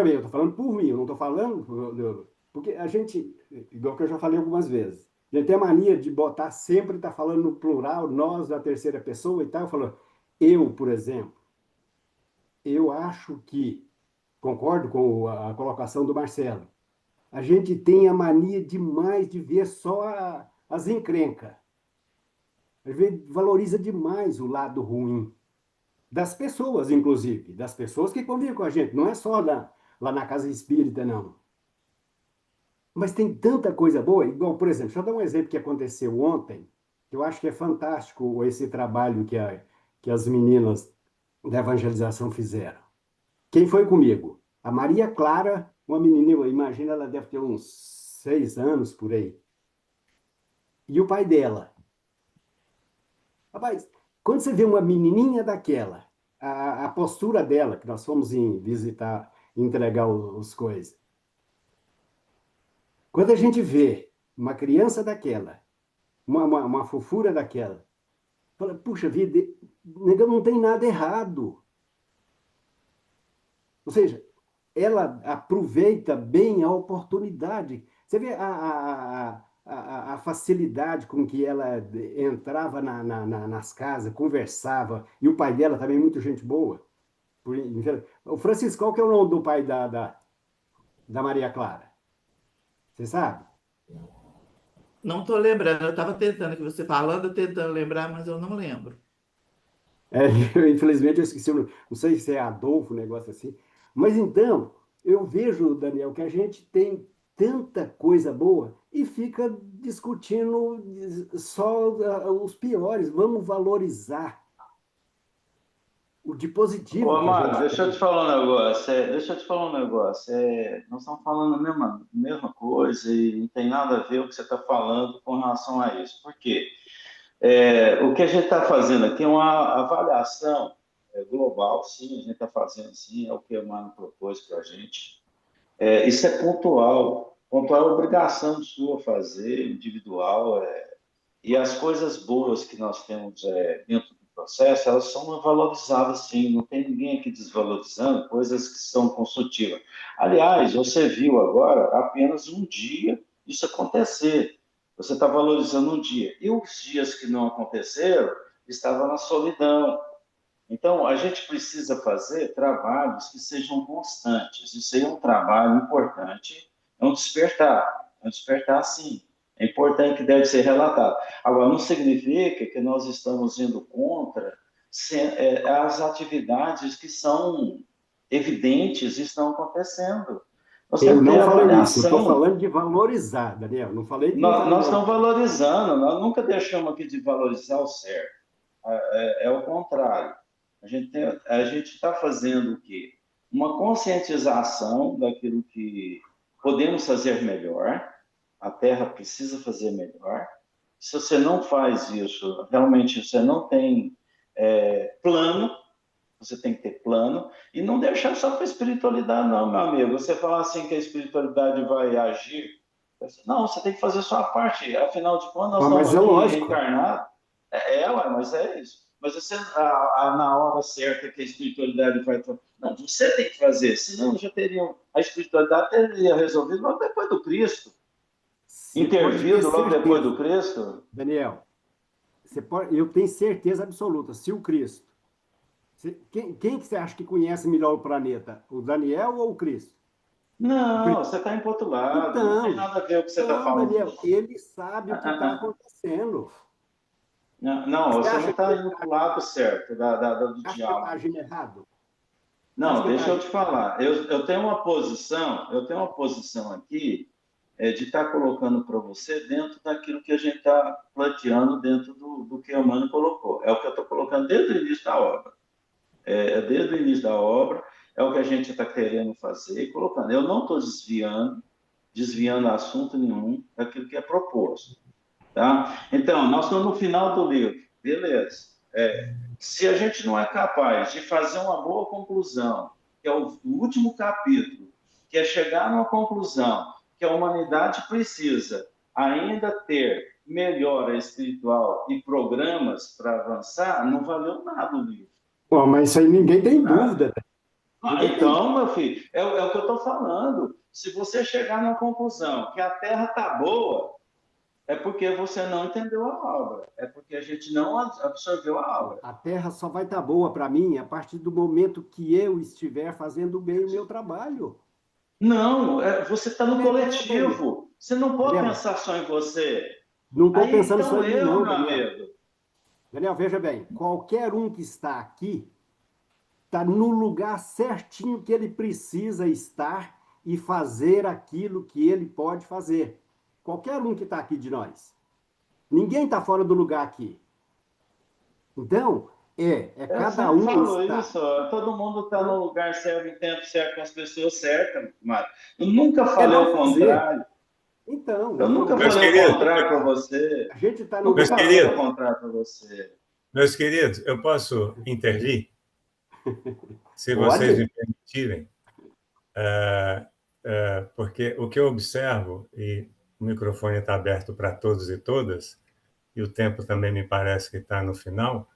bem, eu estou falando por mim, eu não estou falando. Porque a gente, igual que eu já falei algumas vezes, a gente tem a mania de botar sempre, tá falando no plural, nós da terceira pessoa e tal, falando, eu, por exemplo, eu acho que, concordo com a colocação do Marcelo, a gente tem a mania demais de ver só as encrencas. A gente valoriza demais o lado ruim das pessoas, inclusive, das pessoas que convivem com a gente. Não é só lá na casa espírita, não. Mas tem tanta coisa boa, igual, por exemplo, deixa eu dar um exemplo que aconteceu ontem, que eu acho que é fantástico esse trabalho que as meninas da evangelização fizeram. Quem foi comigo? A Maria Clara, uma menininha, imagina, ela deve ter uns 6 anos por aí. E o pai dela. Rapaz, quando você vê uma menininha daquela, a postura dela, que nós fomos visitar, entregar os coisas. Quando a gente vê uma criança daquela, uma fofura daquela, fala, puxa vida, não tem nada errado. Ou seja, ela aproveita bem a oportunidade. Você vê a facilidade com que ela entrava nas casas, conversava, e o pai dela também, muito gente boa. O Francisco, qual que é o nome do pai da Maria Clara? Você sabe? Não estou lembrando, eu estava tentando, que você falando, tentando lembrar, mas eu não lembro. Infelizmente eu esqueci, não sei se é Adolfo, um negócio assim. Mas então, eu vejo, Daniel, que a gente tem tanta coisa boa e fica discutindo só os piores. Vamos valorizar o de positivo Ô, que a Amado, gente deixa eu te tem. falar um negócio. Deixa eu te falar um negócio. Nós estamos falando a mesma coisa e não tem nada a ver o que você está falando com relação a isso. Por quê? O que a gente está fazendo aqui é uma avaliação global, sim, a gente está fazendo sim, é o que o Emmanuel propôs para a gente. Isso é pontual. Pontual é obrigação sua fazer, individual. E as coisas boas que nós temos dentro do processo, elas são valorizadas sim, não tem ninguém aqui desvalorizando coisas que são construtivas. Aliás, você viu agora apenas um dia isso acontecer. Você está valorizando um dia. E os dias que não aconteceram, estava na solidão. Então, a gente precisa fazer trabalhos que sejam constantes. Isso aí é um trabalho importante, é um despertar sim. É importante que deve ser relatado. Agora, não significa que nós estamos indo contra as atividades que são evidentes e estão acontecendo. Nós Eu temos que ter não falei isso, eu estou avaliação. falando de valorizar, Daniel. Não falei que não está Nós bom. estamos valorizando, nós nunca deixamos aqui de valorizar o certo. É o contrário. A gente está fazendo o quê? Uma conscientização daquilo que podemos fazer melhor, a Terra precisa fazer melhor. Se você não faz isso, realmente você não tem plano, você tem que ter plano, e não deixar só para a espiritualidade, não, meu amigo. Você falar assim que a espiritualidade vai agir, não, você tem que fazer a sua parte. Afinal de contas, nós Mas estamos é aqui lógico. reencarnados. Mas é isso. Mas você, na hora certa que a espiritualidade vai... Não, você tem que fazer, senão já teriam... A espiritualidade teria resolvido logo depois do Cristo. Você pode ter Intervido logo depois do certeza, Cristo. Daniel, eu tenho certeza absoluta, se o Cristo... Quem que você acha que conhece melhor o planeta? O Daniel ou o Cristo? Não, você está indo para outro lado. Não tem nada a ver com o que você está Então, falando. Daniel, ele sabe o que está acontecendo. Não, você não está indo para o lado certo do Acha que ele está diálogo. agindo errado? Não, deixa eu te falar. Eu tenho uma posição aqui de estar colocando para você dentro daquilo que a gente está planteando dentro do que a Mano colocou. É o que eu estou colocando desde o início da obra. Desde o início da obra, é o que a gente está querendo fazer e colocando. Eu não estou desviando assunto nenhum daquilo que é proposto. Tá? Então, nós estamos no final do livro. Beleza. Se a gente não é capaz de fazer uma boa conclusão, que é o último capítulo, que é chegar numa conclusão que a humanidade precisa ainda ter melhora espiritual e programas para avançar, não valeu nada o livro. Bom, mas isso aí ninguém tem dúvida. Então, meu filho, é o que eu estou falando. Se você chegar numa conclusão que a Terra está boa, é porque você não entendeu a obra. É porque a gente não absorveu a obra. A Terra só vai estar boa para mim a partir do momento que eu estiver fazendo bem o meu trabalho. Não, você está no coletivo. Você não pode Daniel, pensar só em você. não estou pensando então só em mim, não, meu Daniel. amigo. Daniel, veja bem, qualquer um que está aqui está no lugar certinho que ele precisa estar e fazer aquilo que ele pode fazer. Qualquer um que está aqui de nós. Ninguém está fora do lugar aqui. Então, cada um falou está... isso, todo mundo está no lugar certo, no tempo certo, com as pessoas certas, Mário. Eu nunca falei o contrário. Então, eu nunca falei o contrário para você. A gente está no nunca lugar falei o contrário para você. Meus queridos, eu posso intervir? Se Pode. vocês me permitirem. Porque o que eu observo, e o microfone está aberto para todos e todas, e o tempo também me parece que está no final,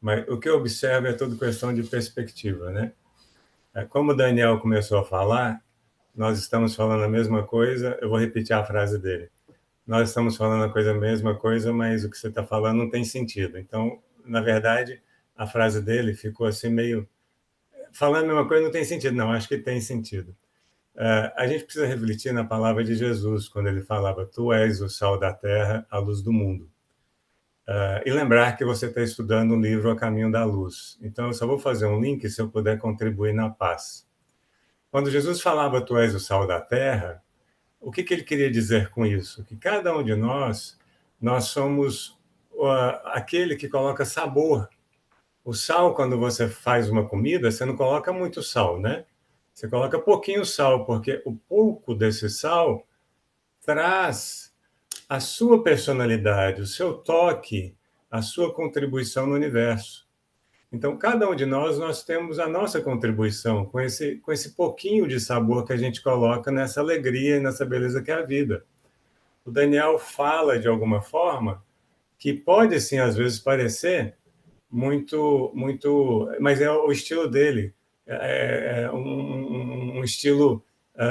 mas o que eu observo é tudo questão de perspectiva, né? Como o Daniel começou a falar, nós estamos falando a mesma coisa, eu vou repetir a frase dele. Nós estamos falando a mesma coisa, mas o que você está falando não tem sentido. Então, na verdade, a frase dele ficou assim meio... Falando a mesma coisa não tem sentido. Não, acho que tem sentido. A gente precisa refletir na palavra de Jesus, quando ele falava, tu és o sal da terra, a luz do mundo. E lembrar que você está estudando um livro A Caminho da Luz. Então, eu só vou fazer um link se eu puder contribuir na paz. Quando Jesus falava, tu és o sal da terra, o que ele queria dizer com isso? Que cada um de nós somos aquele que coloca sabor. O sal, quando você faz uma comida, você não coloca muito sal, né? Você coloca pouquinho sal, porque o pouco desse sal traz a sua personalidade, o seu toque, a sua contribuição no universo. Então, cada um de nós temos a nossa contribuição com esse pouquinho de sabor que a gente coloca nessa alegria e nessa beleza que é a vida. O Daniel fala, de alguma forma, que pode, sim, às vezes parecer muito, mas é o estilo dele, um estilo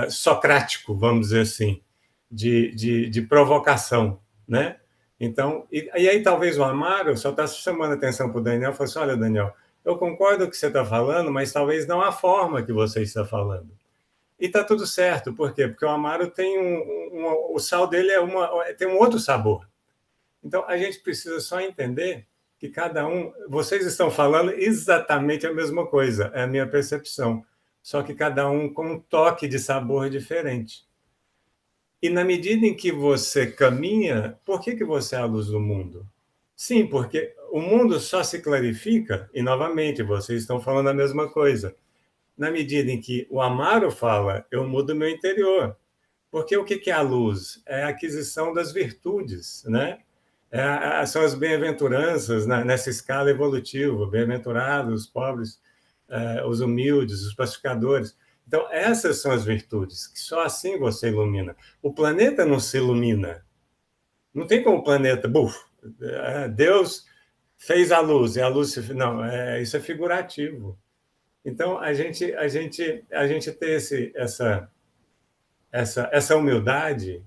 socrático, vamos dizer assim, de provocação, né? Então, e aí talvez o Amaro só está chamando a atenção para o Daniel e falou assim, olha, Daniel, eu concordo com o que você está falando, mas talvez não a forma que você está falando. E está tudo certo, por quê? Porque o Amaro tem o sal dele tem um outro sabor. Então, a gente precisa só entender que cada um... Vocês estão falando exatamente a mesma coisa, é a minha percepção, só que cada um com um toque de sabor diferente. E na medida em que você caminha, por que você é a luz do mundo? Sim, porque o mundo só se clarifica, e novamente, vocês estão falando a mesma coisa, na medida em que o Amaro fala, eu mudo meu interior. Porque o que é a luz? É a aquisição das virtudes, né? São as bem-aventuranças nessa escala evolutiva, bem-aventurados os pobres, os humildes, os pacificadores. Então, essas são as virtudes, que só assim você ilumina. O planeta não se ilumina. Não tem como o planeta, Deus fez a luz, e a luz se... Não, isso é figurativo. Então, a gente ter essa humildade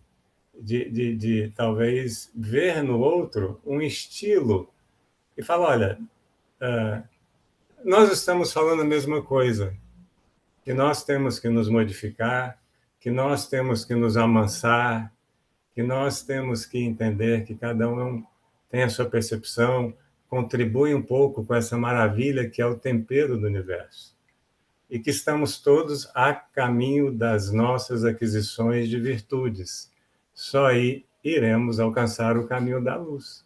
de talvez ver no outro um estilo e falar, olha, nós estamos falando a mesma coisa, que nós temos que nos modificar, que nós temos que nos amansar, que nós temos que entender que cada um tem a sua percepção, contribui um pouco com essa maravilha que é o tempero do universo. E que estamos todos a caminho das nossas aquisições de virtudes. Só aí iremos alcançar o caminho da luz.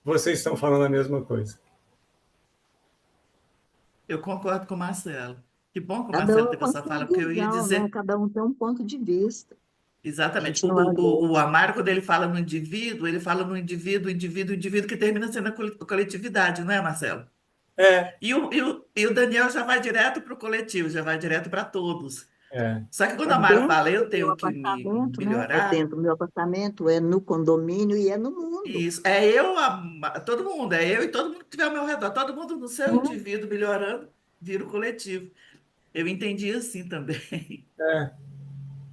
Vocês estão falando a mesma coisa. Eu concordo com o Marcelo. Que bom que o Cada Marcelo um teve com a essa sua fala, porque eu ia visão, né? dizer Cada um tem um ponto de vista. A exatamente. gente não é O doido. Amaro, quando ele fala no indivíduo, ele fala no indivíduo, que termina sendo a coletividade, não é, Marcelo? É, E o Daniel já vai direto para o coletivo, já vai direto para todos. é, Só que quando É o Amaro dentro fala, eu do meu tenho que me apartamento, né? É melhorar, dentro do meu apartamento, é no condomínio e é no mundo. isso, todo mundo, é eu e todo mundo que estiver ao meu redor, todo mundo no seu Né? indivíduo melhorando, vira o coletivo. Eu entendi assim também.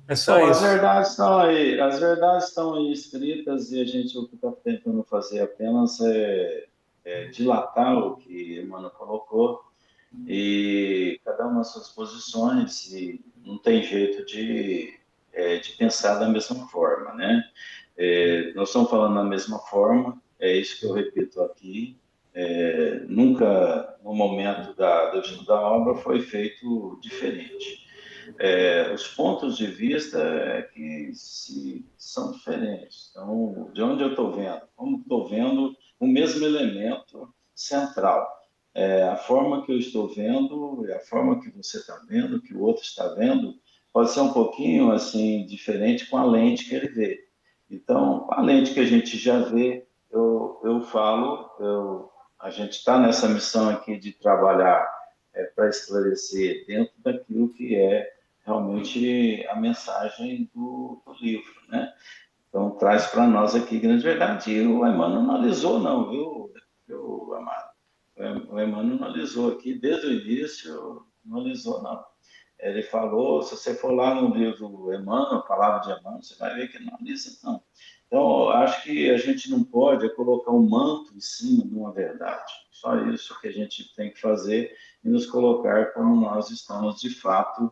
é só Bom, isso. as verdades estão aí escritas e a gente o que está tentando fazer apenas é dilatar o que Emmanuel colocou e cada uma das suas posições e não tem jeito de pensar da mesma forma, né? Nós estamos falando da mesma forma, é isso que eu repito aqui. Nunca, no momento do estudo da obra, foi feito diferente. Os pontos de vista que são diferentes. Então, de onde eu estou vendo? Como estou vendo o mesmo elemento central. A forma que eu estou vendo e a forma que você está vendo, que o outro está vendo, pode ser um pouquinho assim diferente com a lente que ele vê. Então, com a lente que a gente já vê, eu falo, a gente está nessa missão aqui de trabalhar para esclarecer dentro daquilo que é realmente a mensagem do livro, né? Então, traz para nós aqui grande verdade. E o Emmanuel não analisou, não, viu, Amado? O Emmanuel não analisou aqui, desde o início, não analisou, não. Ele falou, se você for lá no livro Emmanuel, Palavra de Emmanuel, você vai ver que não analisa, não. Então, acho que a gente não pode colocar um manto em cima de uma verdade. Só isso que a gente tem que fazer e nos colocar como nós estamos, de fato,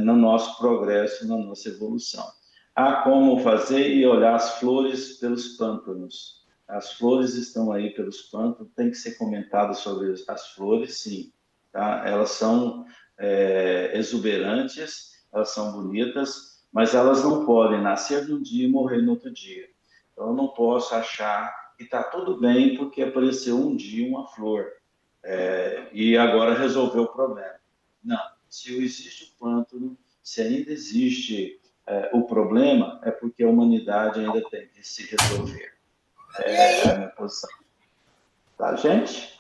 no nosso progresso, na nossa evolução. Há como fazer e olhar as flores pelos pântanos. As flores estão aí pelos pântanos, tem que ser comentado sobre as flores, sim. Tá? Elas são exuberantes, elas são bonitas, mas elas não podem nascer num dia e morrer no outro dia. Então, eu não posso achar que está tudo bem porque apareceu um dia uma flor e agora resolveu o problema. Não. Se existe o pântano, se ainda existe o problema, é porque a humanidade ainda tem que se resolver. É a minha posição. Tá, gente?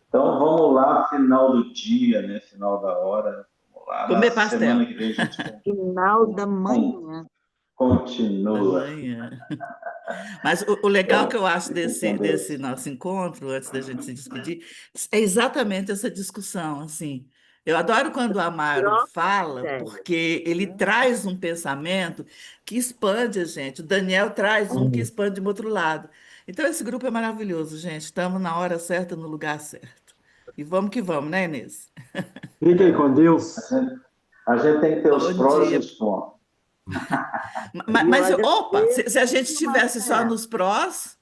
Então, vamos lá, final do dia, né? Final da hora. Vamos lá. Comer Na pastel semana que vem a gente Final da manhã. da continua. manhã. Mas o legal que eu acho Fiquem com desse Deus. nosso encontro, antes da gente se despedir, é exatamente essa discussão, assim. Eu adoro quando o Amaro Troca de fala, ideia. porque ele traz um pensamento que expande a gente. O Daniel traz um que expande do outro lado. Então, esse grupo é maravilhoso, gente. Estamos na hora certa, no lugar certo. E vamos que vamos, né, Inês? Fiquem com Deus. A gente tem que ter os Bom prós e dia. os contras. E eu Mas, opa, agradeço, se a gente estivesse só Marcelo. nos prós,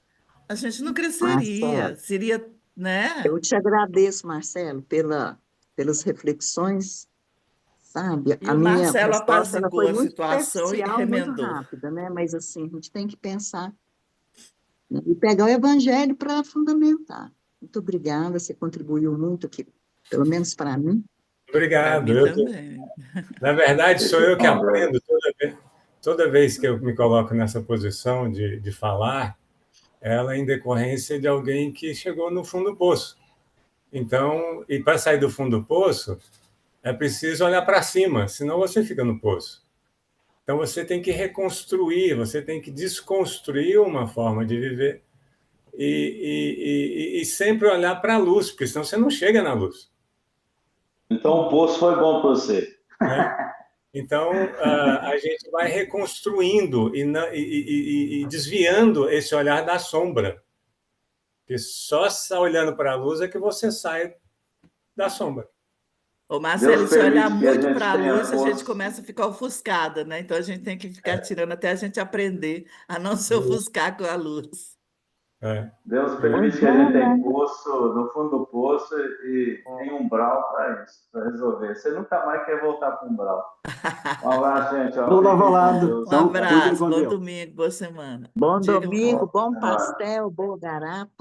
a gente não Marcelo, cresceria. Seria, né? eu te agradeço, Marcelo, pelas reflexões, sabe? E A o minha Marcelo resposta ela apaziguou foi a muito situação e superficial, muito remendou. rápida, né? Mas assim, a gente tem que pensar né? E pegar o evangelho para fundamentar. Muito obrigada, você contribuiu muito aqui, pelo menos para mim. Para Obrigado. mim também. Na verdade, sou eu que Bom, Deus. aprendo toda vez que eu me coloco nessa posição de falar, ela é em decorrência de alguém que chegou no fundo do poço. Então, e para sair do fundo do poço, é preciso olhar para cima, senão você fica no poço. Então, você tem que reconstruir, você tem que desconstruir uma forma de viver e sempre olhar para a luz, porque senão você não chega na luz. Então o poço foi bom para você. Né? Então, a gente vai reconstruindo e desviando esse olhar da sombra. Porque só olhando para a luz é que você sai da sombra. Ô, Marcelo, Deus se olhar permite que a muito gente para a tenha luz, a gente força. começa a ficar ofuscada, né? Então a gente tem que ficar tirando até a gente aprender a não se ofuscar com a luz. Deus permite que a gente tenha poço, no fundo do poço, e tem umbral para isso, para resolver. Você nunca mais quer voltar para o umbral. Um abraço, gente. Então, dá rolado. Um Então, cuidem abraço, com bom Deus. domingo, boa semana. Bom Diga, domingo, bom Agora. pastel, boa garapa.